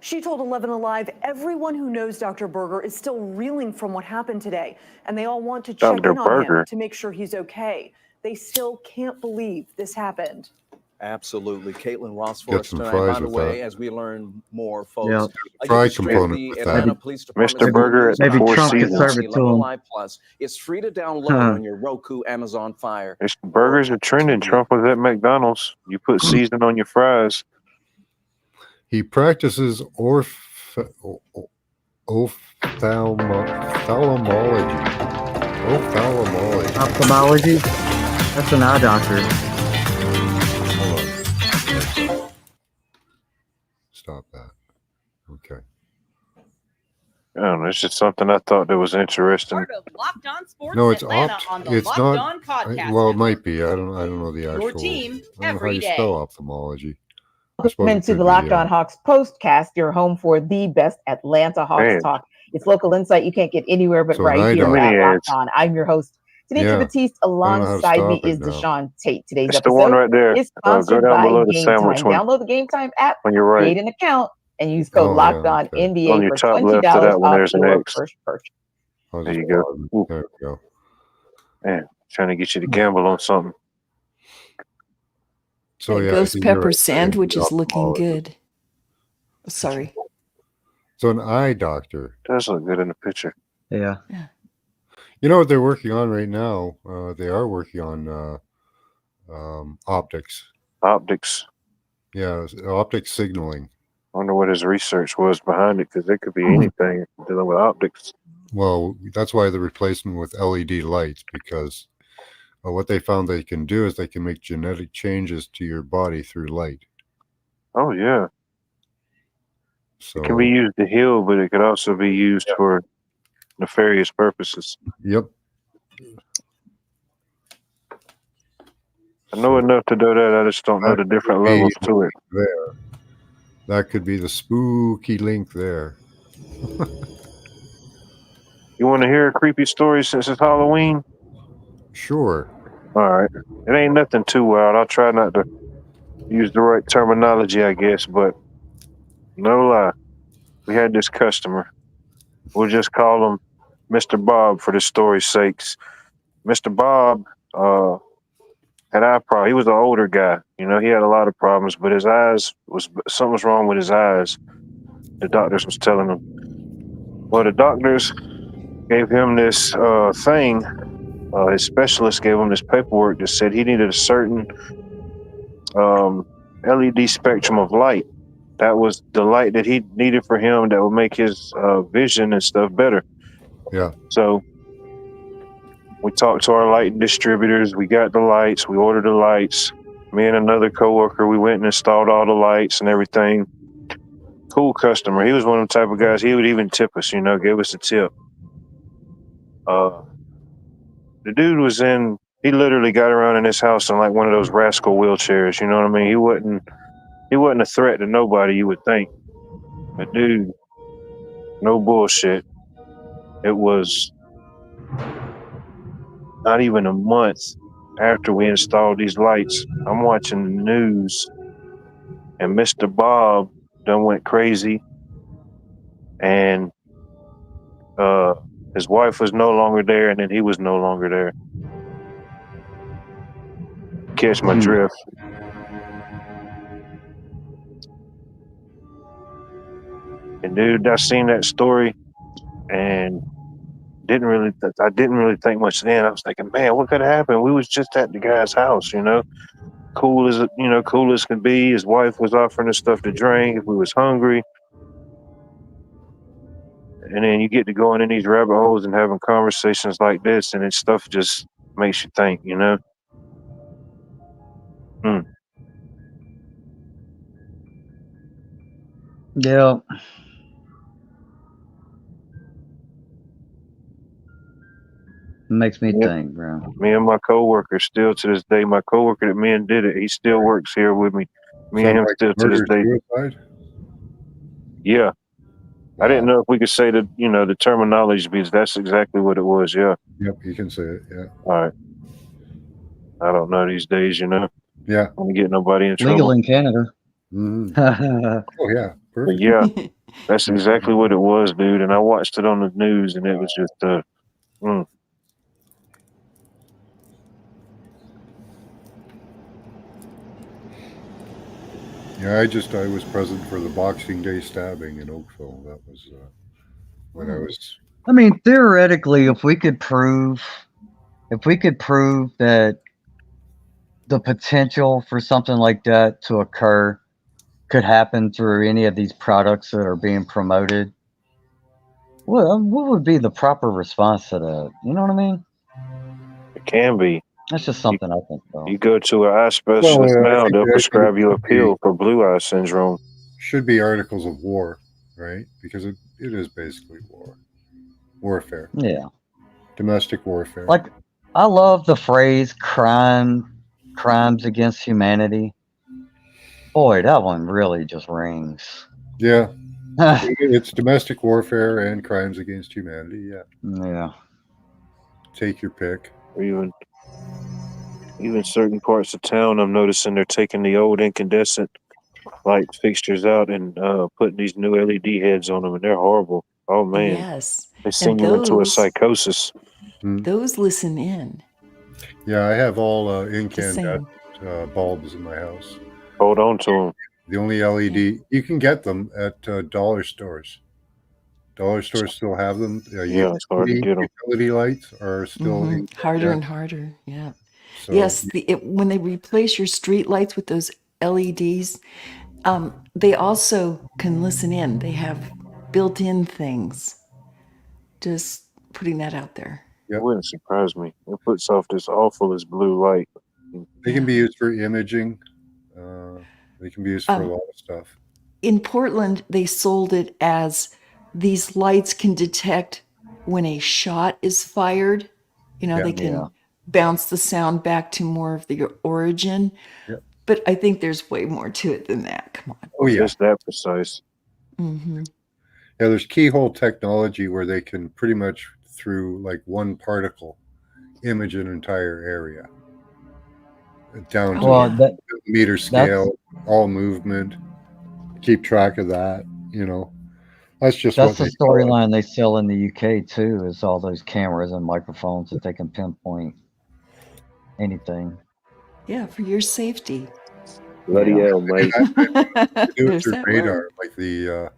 She told 11 Alive everyone who knows Dr. Berger is still reeling from what happened today, and they all want to check Dr. in on Berger. him to make sure he's okay. They still can't believe this happened. Absolutely. Caitlin Ross for Get us some tonight. fries By the with way, that. as we learn more, folks, Yep. Fry you can stream component the with Atlanta that. Police Department Mr. Berger news at Maybe Four Trump could Seasons. serve it to him. Live Plus. It's free to download on your Roku, Amazon Fire. Mr. Burgers are trending. Trump was at McDonald's. You put season on your fries. He practices ophthalmology. Ophthalmology? That's an eye doctor. Hold on. Stop that. Okay. I don't know. It's just something I thought that was interesting. Part of Locked On Sports No, it's Atlanta on the it's Locked not. On Podcast Well, it Network. might be. I don't know the actual. Your team I don't know how every you day. spell ophthalmology. I Welcome suppose it into could the be, Locked On Hawks postcast, your home for the best Atlanta Hawks Man. talk. It's local insight you can't get anywhere but So an right eye here doctor. at Many Locked ads. On. I'm your host, Tanisha Yeah. Batiste. I don't know how to Alongside me stop it is now. Deshaun Tate. Today's It's the one episode right there. is Go sponsored down by below the Game sandwich Time. one. Download the Game Time app, On your right. create an account, and use code Oh, Locked yeah, On okay. On NBA your for top $20 left of that one, off there's an your X. first purchase. I'll There just you go. pause. Ooh. There we go. Man, trying to get you to gamble on something. So That yeah, I ghost think you're pepper right. sandwich is looking Ophthalmologist. good. Sorry. So an eye doctor. Does look good in the picture. Yeah. You know what they're working on right now? They are working on optics. Optics. Yeah, optic signaling. I wonder what his research was behind it, because it could be anything dealing with optics. Well, that's why the replacement with LED lights, because what they found they can do is they can make genetic changes to your body through light. Oh, yeah. So It can be used to heal, but it could also be used for nefarious purposes. Yep. I know enough to do that. I just don't know the different levels to it. There. That could be the spooky link there. You want to hear a creepy story since it's Halloween? Sure. All right. It ain't nothing too wild. I'll try not to use the right terminology, I guess, but no lie. We had this customer. We'll just call him Mr. Bob for the story's sakes. Mr. Bob had eye problem. He was an older guy. You know, he had a lot of problems, but his eyes something was wrong with his eyes. The doctors was telling him. Well, the doctors gave him this thing. His specialist gave him this paperwork that said he needed a certain LED spectrum of light. That was the light that he needed for him that would make his vision and stuff better. Yeah. So we talked to our lighting distributors. We got the lights. We ordered the lights. Me and another coworker, we went and installed all the lights and everything. Cool customer. He was one of the type of guys, he would even tip us, you know, give us a tip. The dude was he literally got around in his house in like one of those rascal wheelchairs, you know what I mean? He wasn't a threat to nobody, you would think. But dude, no bullshit. It was not even a month after we installed these lights. I'm watching the news, and Mr. Bob done went crazy, and his wife was no longer there, and then he was no longer there. Catch my drift. And dude, I seen that story, and I didn't really think much then. I was thinking, man, what could have happened? We was just at the guy's house, you know, cool as could be. His wife was offering us stuff to drink if we was hungry. And then you get to going in these rabbit holes and having conversations like this, and stuff just makes you think, you know. Yeah. Makes me think, bro. Me and my coworker still to this day. My coworker that me and did it, he still works here with me. Me and him Like still to this day. Suicide? Yeah. I didn't know if we could say the terminology, because that's exactly what it was. Yeah. Yep, you can say it. Yeah. All right. I don't know these days, you know. Yeah. Don't get nobody in Legal trouble. in Canada. Oh yeah, But perfect. yeah, that's exactly what it was, dude. And I watched it on the news, and it was just Yeah, I was present for the Boxing Day stabbing in Oakville. That was when I was. I mean, theoretically, if we could prove that the potential for something like that to occur could happen through any of these products that are being promoted, well, what would be the proper response to that? You know what I mean? it can be. That's just something I think about. You go to an eye Well, specialist now, they'll I think it prescribe you a pill for blue eye syndrome. should be articles of war, right? Because it is basically warfare, Yeah. domestic warfare. Like, I love the phrase crimes against humanity. Boy, that one really just rings. Yeah, it's domestic warfare and crimes against humanity. Yeah, Yeah. take your pick. Or even certain parts of town, I'm noticing they're taking the old incandescent light fixtures out and putting these new LED heads on them, and they're horrible. Oh man, Yes. they And send you into a psychosis. those listen in. Yeah, I have all Just incandescent saying. bulbs in my house. Hold on to them. The only LED you can get them at dollar stores. Dollar stores still have them. Yeah, it's hard to get them. Utility lights are still Harder and incandescent. harder. Yeah. So, Yes. When they replace your street lights with those LEDs, they also can listen in. They have built-in things. Just putting that out there. It wouldn't surprise me. It puts off this awful as blue light. They can be used for imaging. They can be used for a lot of stuff. In Portland, they sold it as these lights can detect when a shot is fired. You know, they can bounce the sound back to more of the origin. Yep. But I think there's way more to it than that. Come on. Oh yeah, just that precise. Mm-hmm. Yeah, there's keyhole technology where they can pretty much through like one particle image an entire area down to meter scale, all movement. Keep track of that. You know, that's just That's what the storyline they sell in the UK too. Is all those cameras and microphones that they can pinpoint anything. Yeah, for your safety. Bloody hell, mate. Do it through radar, like the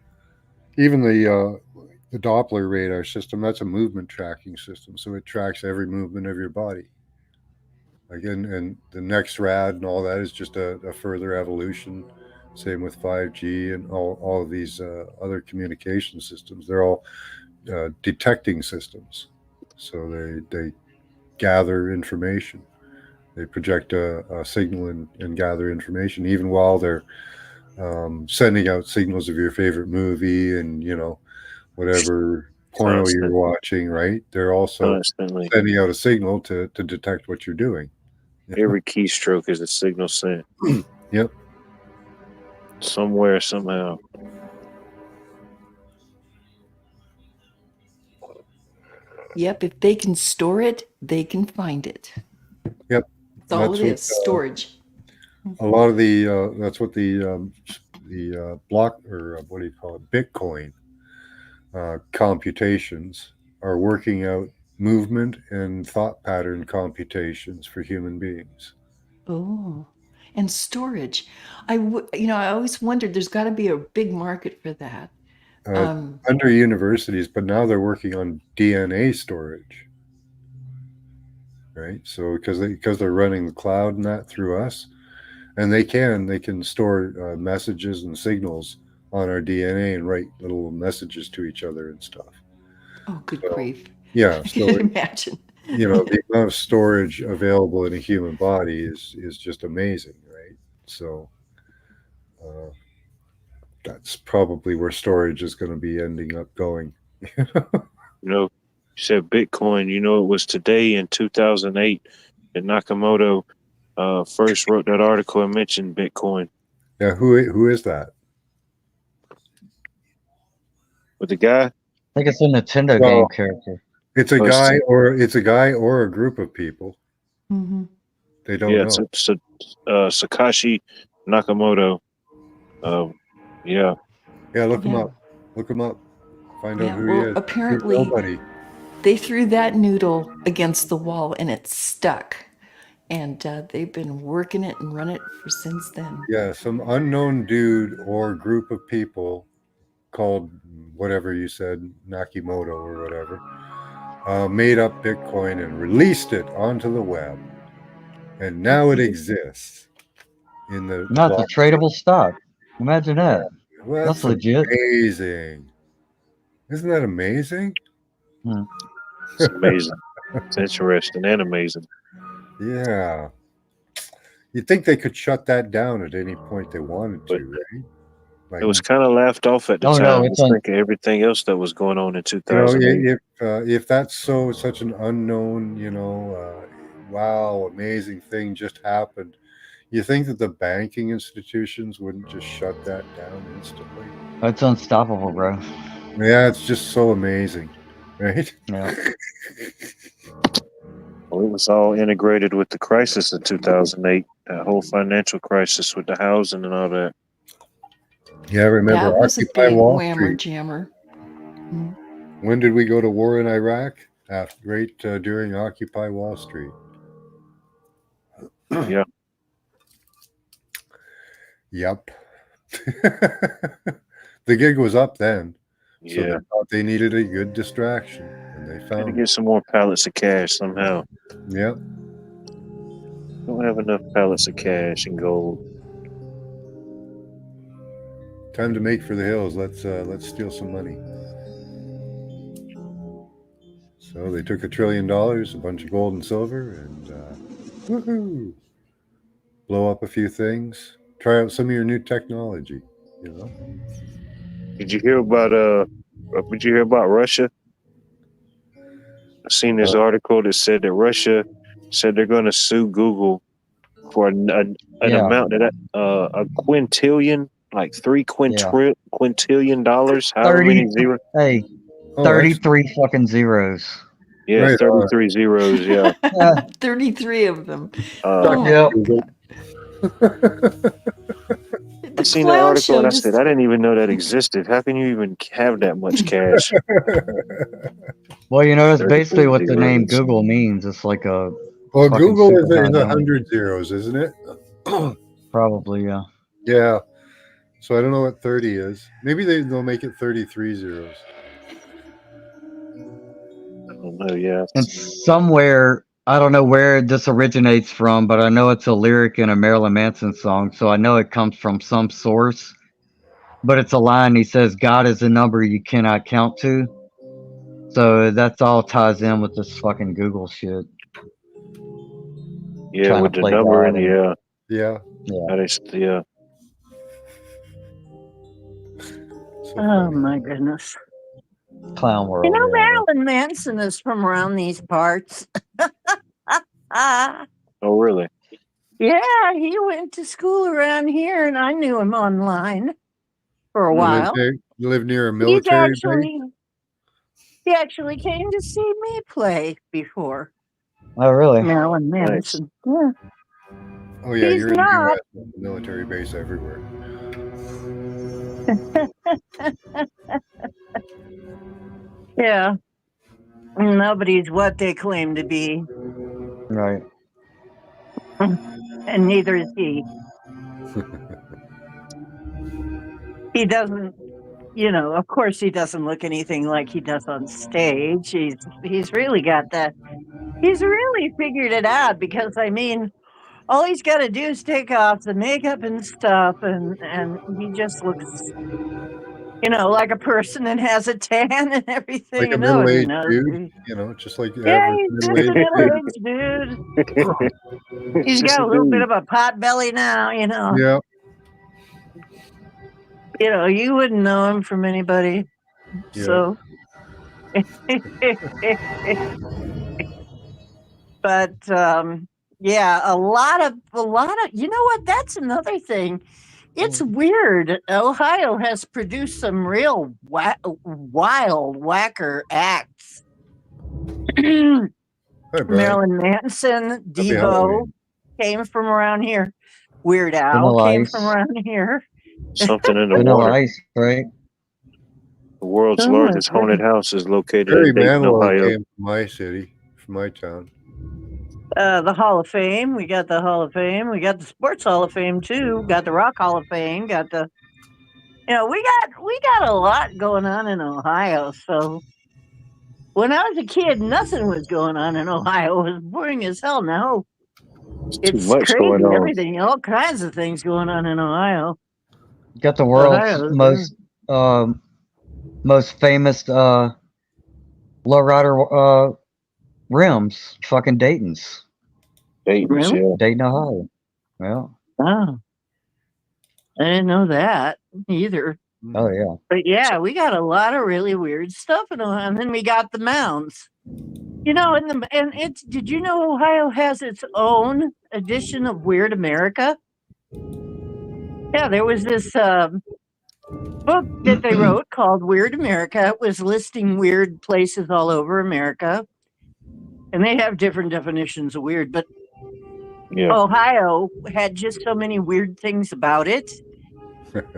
even the Doppler radar system. That's a movement tracking system, so it tracks every movement of your body. Again, and the next rad and all that is just a further evolution. Same with 5G and all of these other communication systems. They're all detecting systems, so they gather information. They project a signal and gather information, even while they're sending out signals of your favorite movie and whatever porno you're watching. Right? They're also sending out a signal to detect what you're doing. Every keystroke is a signal sent. Yep. Somewhere, somehow. Yep. If they can store it, they can find it. Yep. That's all it is. Storage. A lot of the that's what the block or what do you call it? Bitcoin computations are working out movement and thought pattern computations for human beings. Oh, and storage. I always wondered there's got to be a big market for that. Under universities, but now they're working on DNA storage. Right? So because they're running the cloud and that through us, and they can store messages and signals on our DNA and write little messages to each other and stuff. Oh, good grief. Yeah, I so can imagine. The amount of storage available in a human body is just amazing, right? So that's probably where storage is going to be ending up going. You said Bitcoin. It was today in 2008 that Nakamoto first wrote that article and mentioned Bitcoin. Yeah, who is that? With the guy? I think it's a Nintendo game character. It's a guy or a group of people. Mm-hmm. They don't Yeah, know. it's Sakashi Nakamoto. Yeah. Yeah, look him Yeah. up. Look him up. Find out Yeah, who he well, is. He's apparently nobody. they threw that noodle against the wall and it stuck. And they've been working it and run it for since then. Yeah, some unknown dude or group of people called whatever you said, Nakimoto or whatever, made up Bitcoin and released it onto the web. And now it exists in the Not the block. tradable stock. Imagine that. Well, That's that's legit. amazing. Isn't that amazing? Hmm. It's amazing. It's interesting and amazing. Yeah. You'd think they could shut that down at any point they wanted But to, right? Like, it was kind of laughed off at the Oh no, time. it's Just on. thinking everything else that was going on in you know, 2008. if that's such an unknown, wow, amazing thing just happened, you think that the banking institutions wouldn't just shut that down instantly? It's unstoppable, bro. Yeah, it's just so amazing, right? Yeah. Well, it was all integrated with the crisis in 2008, that whole financial crisis with the housing and all that. Yeah, I remember That was a Occupy big Wall whammer Street. jammer. Mm. When did we go to war in Iraq? Right during Occupy Wall Street. Yeah. Yep. The gig was up then, so they Yeah. thought they needed a good distraction, and they Had to found get some more pallets of cash somehow. it. Yep. Don't have enough pallets of cash and gold. Time to make for the hills. Let's steal some money. So they took $1 trillion, a bunch of gold and silver, and woohoo! Blow up a few things. Try out some of your new technology. You know. Did you hear about Did you hear about Russia? I seen this article that said that Russia said they're going to sue Google for an Yeah. amount that a quintillion, like Yeah. quintillion dollars, however 30. many zeros. Hey, Oh, 33 fucking zeros. Yeah, Right on. 33 zeros. Yeah. 33 of them. Uh, Oh my Yep. God. I The seen that clown article show and I just said, I didn't even know that existed. How can you even have that much cash? Well, you know, that's 33 basically what the name zeros. Google means. It's like a Well, fucking Google super is 100 number. zeros, isn't it? Probably, yeah. Yeah. So I don't know what 30 is. Maybe they'll make it 33 zeros. I don't know. Yeah. And somewhere, I don't know where this originates from, but I know it's a lyric in a Marilyn Manson song, so I know it comes from some source. But it's a line. He says, "God is a number you cannot count to." So that's all ties in with this fucking Google shit. Yeah, Trying with to the play number God and and Yeah. yeah. yeah. So Oh funny. my goodness. Clown You world. know, Yeah. Marilyn Manson is from around these parts. Oh, really? Yeah, he went to school around here, and I knew him online for a You live while. there? You live near a He's military base? he actually came to see me play before. Oh, really? Marilyn Nice. Manson. Yeah. Oh yeah, He's you're in the not. U.S. There's a military base everywhere. Yeah. Nobody's what they claim to be, Right. and neither is he. He doesn't, of course he doesn't look anything like he does on stage. He's really got that. He's really figured it out because all he's got to do is take off the makeup and stuff, and he just looks, like a person and has a tan and everything, Like a and nobody middle-aged knows. dude, just like the Yeah, average he's just a middle-aged middle-aged dude. dude. He's Just got a a little bit dude. of a pot belly now, Yeah. You wouldn't know him from anybody. Yeah. So, but yeah, a lot of, you know what? That's another thing. It's weird. Ohio has produced some real wild whacker acts. Hi, Brian. Marilyn Manson, Happy Devo, Halloween. came from around here. Weird Al Vanilla came Ice. from around here. Something in the Vanilla water. Ice, right? The world's Oh, largest that's right. haunted house is located Barry in Dayton, Manilow Ohio. came from my city, from my town. The Hall of Fame. We got the Hall of Fame. We got the Sports Hall of Fame too. Got the Rock Hall of Fame. Got the, we got a lot going on in Ohio. So when I was a kid, nothing was going on in Ohio. It was boring as hell. Now Too it's much going crazy. on. Everything, all kinds of things going on in Ohio. Got the world's Ohio's, most famous lowrider rims. Fucking Dayton's. Dayton's, Really? yeah. Dayton, Ohio. Well. Oh, I didn't know that either. Oh yeah. But yeah, we got a lot of really weird stuff in Ohio. And then we got the mounds. Did you know Ohio has its own edition of Weird America? Yeah, there was this book that they wrote called Weird America. It was listing weird places all over America. And they have different definitions of weird, but Yeah. Ohio had just so many weird things about it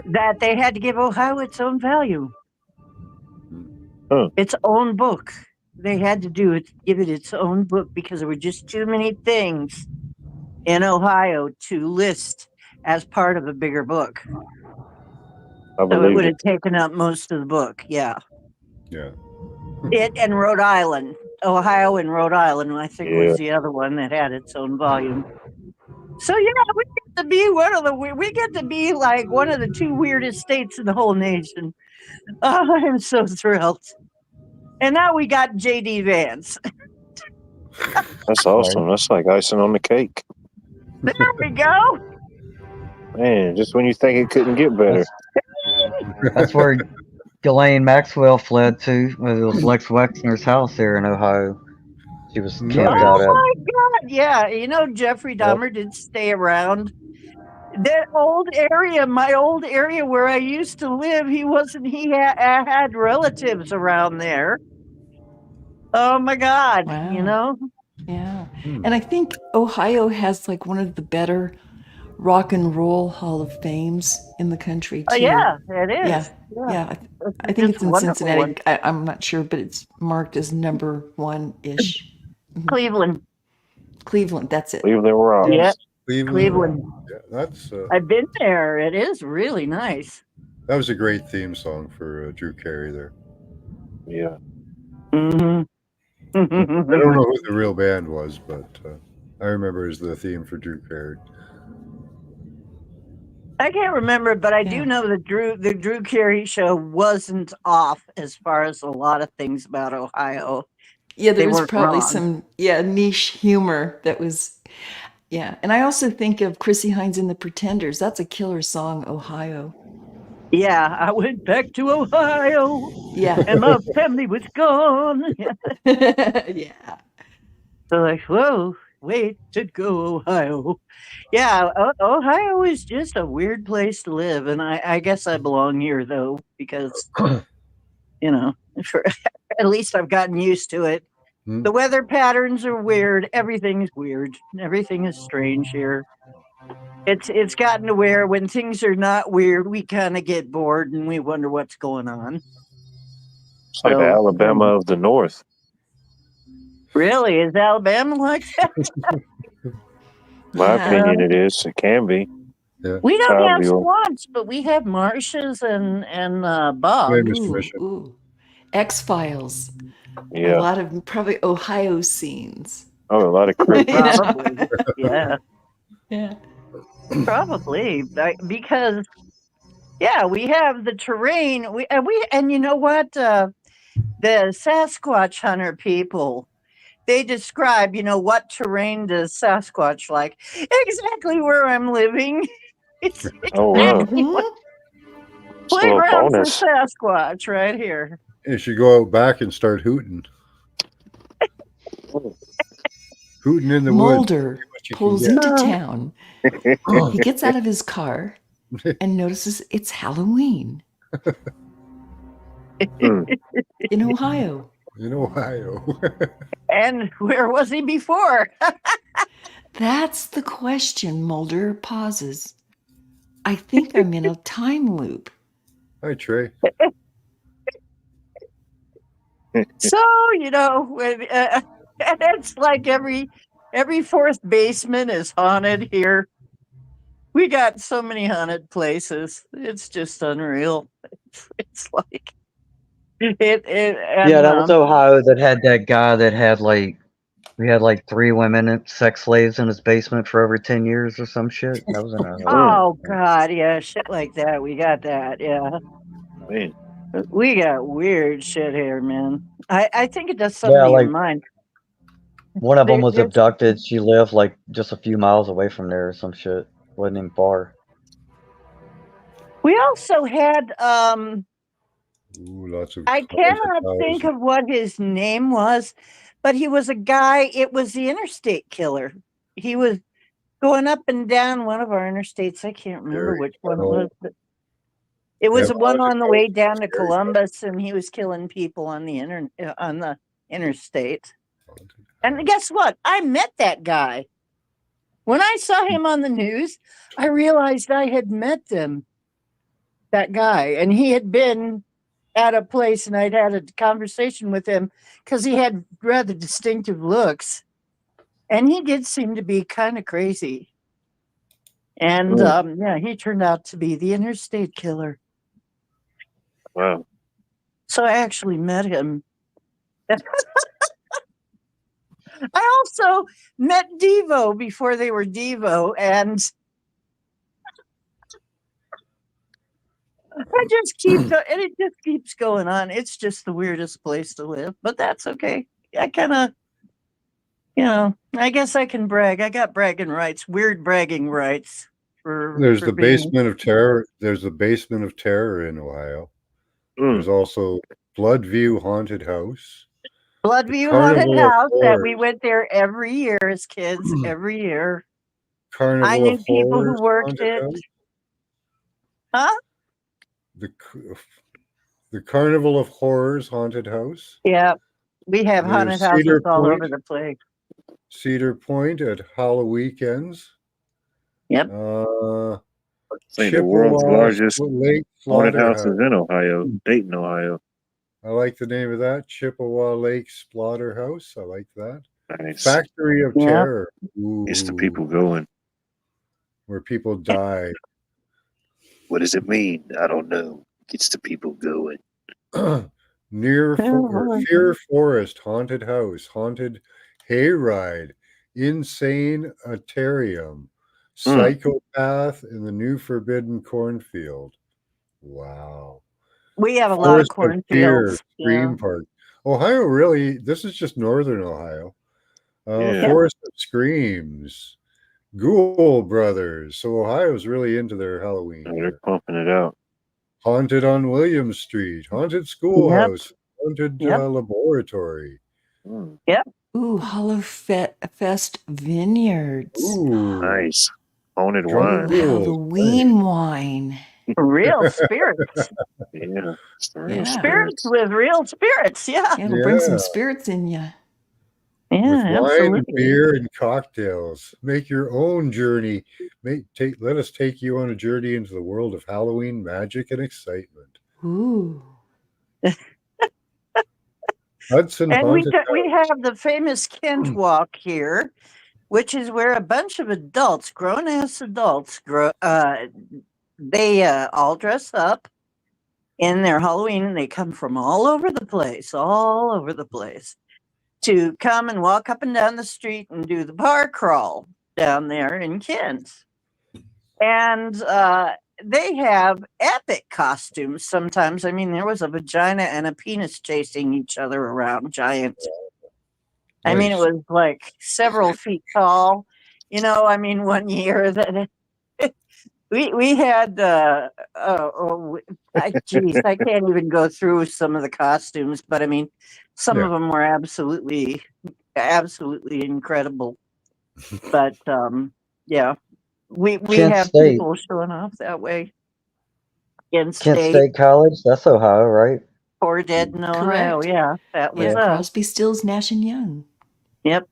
that they had to give Ohio its own value. Its own book. They had to give it its own book because there were just too many things in Ohio to list as part of a bigger book. I So it believe would it. have taken up most of the book. Yeah. Yeah. It and Rhode Island. Ohio and Rhode Island, I think, Yeah. was the other one that had its own volume. So yeah, we get to be like one of the two weirdest states in the whole nation. Oh, I'm so thrilled. And now we got JD Vance. That's awesome. That's like icing on the cake. There we go. Man, just when you think it couldn't get better. That's where Ghislaine Maxwell fled to. It was Lex Wexner's house there in Ohio. She was camped out at. Oh my God! Yeah, Jeffrey Dahmer did stay around that old area. My old area where I used to live. He wasn't. Had relatives around there. Oh my God! Wow. Yeah. And I think Ohio has like one of the better rock and roll Hall of Fames in the country too. Yeah, it is. Yeah. Yeah. I think Just it's in wonderful Cincinnati. one. I'm not sure, but it's marked as number 1-ish. Cleveland. Cleveland, that's it. Cleveland Rocks. Yeah. Cleveland. Yeah, that's. I've been there. It is really nice. That was a great theme song for Drew Carey there. Yeah. Mm-hmm. I don't know who the real band was, but I remember it was the theme for Drew Carey. I can't remember, but I do know that the Drew Carey show wasn't off as far as a lot of things about Ohio. Yeah, there They was weren't probably wrong. some niche humor that was and I also think of Chrissy Hines and the Pretenders. That's a killer song, Ohio. Yeah, I went back to Ohio. Yeah. And my family was gone. Yeah. So like, whoa, way to go, Ohio. Yeah, Ohio is just a weird place to live, and I guess I belong here though because at least I've gotten used to it. The weather patterns are weird. Everything's weird. Everything is strange here. It's gotten to where when things are not weird, we kind of get bored and we wonder what's going on. It's like the Alabama of the North. Really? Is Alabama like that? My opinion, it is. It can be. Yeah. We don't have Fabio. swamps, but we have marshes and bogs. Ooh. X-Files. Yeah. A lot of probably Ohio scenes. Oh, a lot of cryptids. Probably. Yeah. Yeah. Probably because we have the terrain. And you know what? The Sasquatch hunter people, they describe, what terrain does Sasquatch like? Exactly where I'm living. It's Oh, wow. Mm-hmm. Playground for bonus. Sasquatch right here. You should go out back and start hooting. Hooting in the Mulder woods. See what you can pulls get. into town. He gets out of his car and notices it's Halloween in Ohio. In Ohio. And where was he before? That's the question. Mulder pauses. I think I'm in a time loop. Hi, Trey. So, when, and it's like every fourth basement is haunted here. We got so many haunted places. It's just unreal. It's like Yeah, that was Ohio that had that guy that had we had 3 women sex slaves in his basement for over 10 years or some shit. That was in Ohio. Oh God, yeah, shit like that. We got that, yeah. Man. We got weird shit here, man. I think it does something Yeah, to your mind. one of them was There's abducted. She lived just a few miles away from there or some shit. Wasn't even far. We also had Ooh, lots of I cannot think of what his name was, but he was a guy, it was the interstate killer. He was going up and down one of our interstates. I can't remember which one it was, but it was the one on the way down to Columbus, and he was killing people on the interstate. And guess what? I met that guy. When I saw him on the news, I realized I had met him, that guy, and he had been at a place, and I'd had a conversation with him because he had rather distinctive looks, and he did seem to be kind of crazy. And yeah, he turned out to be the interstate killer. Wow. So I actually met him. I also met Devo before they were Devo, and it just keeps going on. It's just the weirdest place to live, but that's okay. I kind of, I guess I can brag. I got bragging rights, weird bragging rights. There's the basement of terror. There's the basement of terror in Ohio. There's also Bloodview Haunted House. Bloodview Haunted House that we went there every year as kids, every year. Carnival I knew of people who Horrors worked Haunted it. House. Huh? The Carnival of Horrors Haunted House. Yeah, we have haunted houses Cedar all Point. over the place. Cedar Point at Halloween weekends. Yep. Say the world's largest Lake haunted house is Slaughterhouse. in Ohio, Dayton, Ohio. I like the name of that. Chippewa Lake Slaughterhouse. I like that. Nice. Factory of Terror. Gets the people going. Where people die. What does it mean? I don't know. Gets the people going. Fear Forest Haunted House. Haunted Hayride. Insane Atarium. Psychopath in the New Forbidden Cornfield. Wow. We have a lot of cornfields. Dream Park. Ohio really, this is just northern Ohio. Forest of Screams. Ghoul Brothers. So Ohio's really into their Halloween. They're pumping it out. Haunted on William Street. Haunted Schoolhouse. Haunted Laboratory. Yep. Ooh, Hollow Fest Vineyards. Ooh. Nice. Haunted wine. Halloween wine. Real spirits. Yeah. Spirits with real spirits. Yeah. It'll bring some spirits in you. Yeah, with absolutely. wine, beer, and cocktails. Make your own journey. Let us take you on a journey into the world of Halloween magic and excitement. Ooh. Hudson And we Haunted have the famous Kent Walk here, which is where a bunch of adults, grown-ass adults, they all dress up in their Halloween, and they come from all over the place, to come and walk up and down the street and do the bar crawl down there in Kent. And they have epic costumes sometimes. I mean, there was a vagina and a penis chasing each other around, giant. I mean, it was like several feet tall. I mean, one year that we had, geez, I can't even go through some of the costumes, but I mean, some of them were absolutely incredible. But yeah, we have people showing off that way. Kent State College, that's Ohio, right? Poor dead in Ohio. Correct. Yeah, that was Crosby, Stills, Nash and Young. Yep.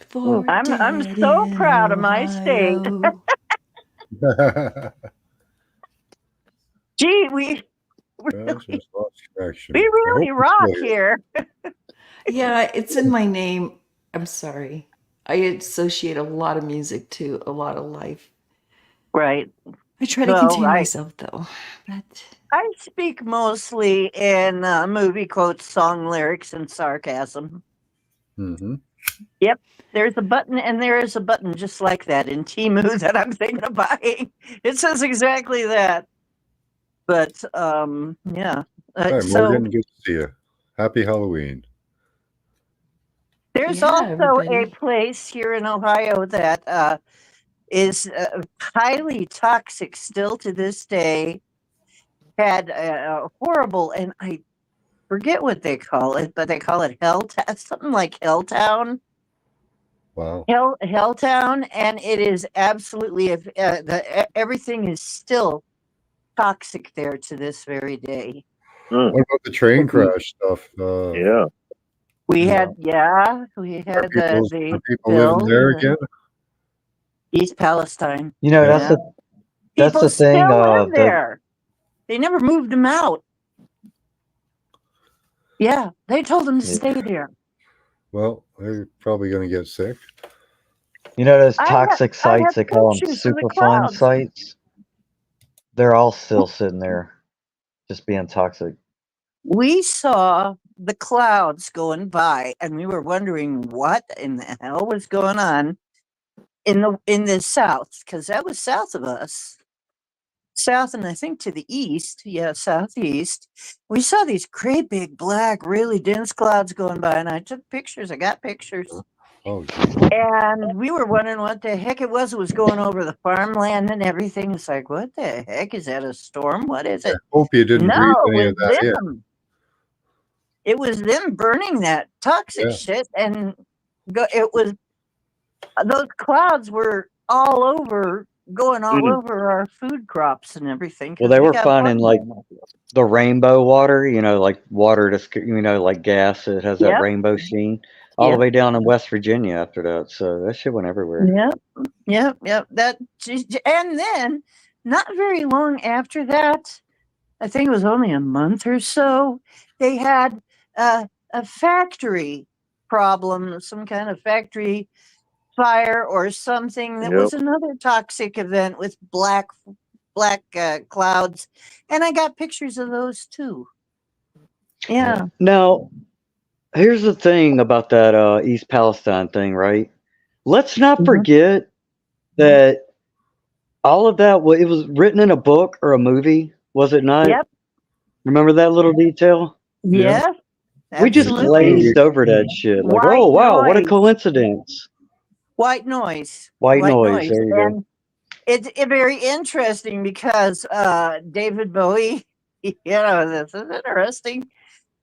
For I'm dead so in proud of my state. Ohio. Gee, we That's really, just lost we connection. I hope really you're still rock here. here. Yeah, it's in my name. I'm sorry. I associate a lot of music to a lot of life. Right. I try to Well, contain myself though. But I speak mostly in movie quotes, song lyrics, and sarcasm. Mm-hmm. Yep. There's a button, and there is a button just like that in Temu that I'm thinking of buying. It says exactly that. But yeah. Hi, So Morgan. Good to see you. Happy Halloween. there's yeah, also a everybody. place here in Ohio that is highly toxic still to this day. Had a horrible, and I forget what they call it, but they call it something like Helltown. Wow. Helltown, and it is absolutely everything is still toxic there to this very day. Mm, What about the train Mhm. crash stuff? yeah. We Yeah. had we Are had are the people living bill there in again? East Palestine. You know, Yeah. that's Yeah, that's people the thing. still live The there. They never moved them out. Yeah, they told them to yeah. stay there. Well, they're probably going to get sick. You know those I have toxic I have sites? They call them pictures of the Superfund clouds. sites. They're all still sitting there, just being toxic. We saw the clouds going by, and we were wondering what in the hell was going on in the south, because that was south of us. South and I think to the east, yeah, southeast. We saw these great big black, really dense clouds going by, and I took pictures. I got pictures. Oh, geez. And we were wondering what the heck it was. It was going over the farmland and everything. It's like, what the heck? Is that a storm? What is I it? hope you didn't No, breathe it any was of that in. them. It was them burning that toxic Yeah. shit, and it was those clouds were all over, going all Mm, over our food crops and everything Well, because they we were got finding like farmland. the rainbow water. You know, like water like gas. It has that Yep, rainbow sheen all the yep, way down in West Virginia after that. So that shit went everywhere. yep, yep. And then, not very long after that, I think it was only a month or so, they had a factory problem, some kind of factory fire or something that yep. was another toxic event with black clouds, and I got pictures of those too. Yeah. Now, here's the thing about that East Palestine thing, right? Let's not Mhm. forget that all of that it was written in a book or a movie, was it not? Yep. Remember that little detail? Yeah. Yes. We just It's a Absolutely. movie. glazed over that shit. Like, oh White wow, what a noise. coincidence. White noise. White White noise. noise. There you go. And it's very interesting because David Bowie, this is interesting.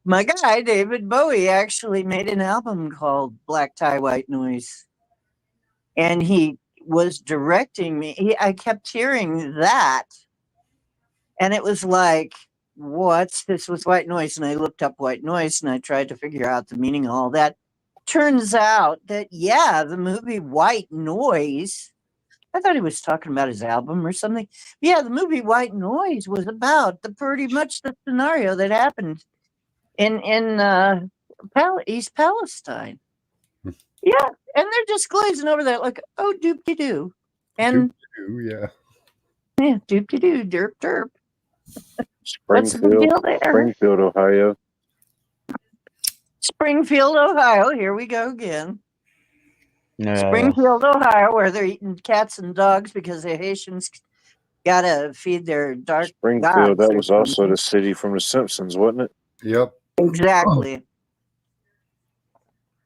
My guy, David Bowie, actually made an album called Black Tie White Noise. And he was directing me. I kept hearing that. And it was like, what's this was white noise? And I looked up white noise and I tried to figure out the meaning of all that. Turns out that, yeah, the movie White Noise, I thought he was talking about his album or something. Yeah, the movie White Noise was about pretty much the scenario that happened in East Palestine. Yeah, and they're just glazing over that like, oh, doop-de-doo. And Yeah. yeah, doop-de-doo, derp, derp. What's the big deal there? Springfield, Ohio. Springfield, Ohio. Here we go again. Yeah. Springfield, Ohio, where they're eating cats and dogs because the Haitians gotta feed their dark Springfield, gods that or was also something. the city from The Simpsons, wasn't it? Yep. Exactly.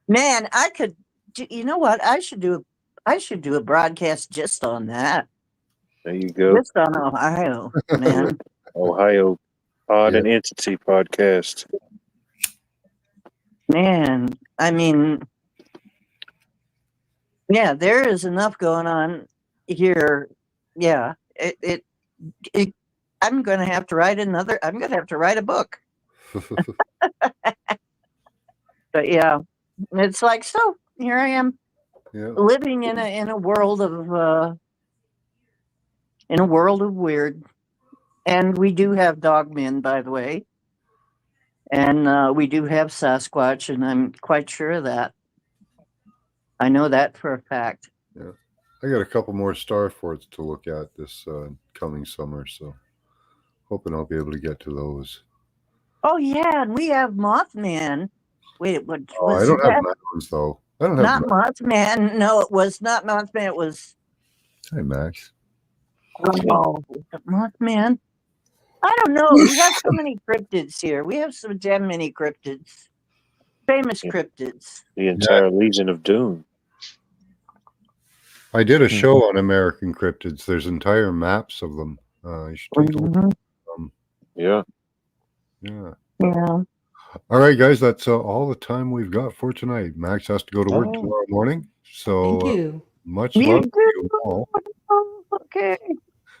Man, I could. You know what? I should do a broadcast just on that. There you go. Just on Ohio, man. Ohio Odd Yeah. and Entity podcast. Man, I mean, yeah, there is enough going on here. Yeah, it I'm going to have to write I'm going to have to write a book. But yeah, it's like, so here I am living in a world of weird. And we do have dogmen, by the way. And we do have Sasquatch, and I'm quite sure of that. I know that for a fact. Yeah. I got a couple more star forts to look at this coming summer, so hoping I'll be able to get to those. Oh yeah, and we have Mothman. Wait, what Oh, I was don't have that? mountains though. I don't Not have. Mothman. No, it was not Mothman. It was Hi, Max. Mothman. I don't know. We have so many cryptids here. We have some damn many cryptids. Famous cryptids. The entire Legion of Doom. I did a show on American cryptids. There's entire maps of them. You should take a look at them. Yeah. Yeah. Yeah. All right, guys. That's all the time we've got for tonight. Max has to go to work tomorrow morning. So Thank you. Much love to you all. Okay.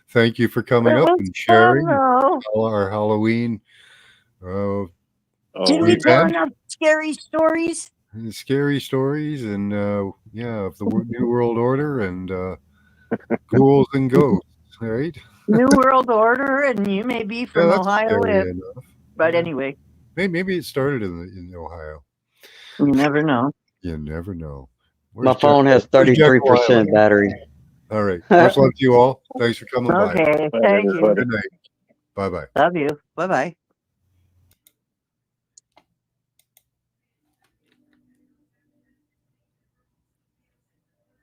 Thank you for coming It up was and sharing fun, our Halloween Did we tell enough scary stories? scary stories and of the New World Order and ghouls and ghosts, right? New World Order, and you may be from that's Ohio, scary enough. but anyway, Maybe it started in Ohio. you never know. You never know. My phone has 33% battery. All right. Much love to you all. Thanks for coming by. Okay, thank you. Good night. Bye-bye. Love you. Bye-bye.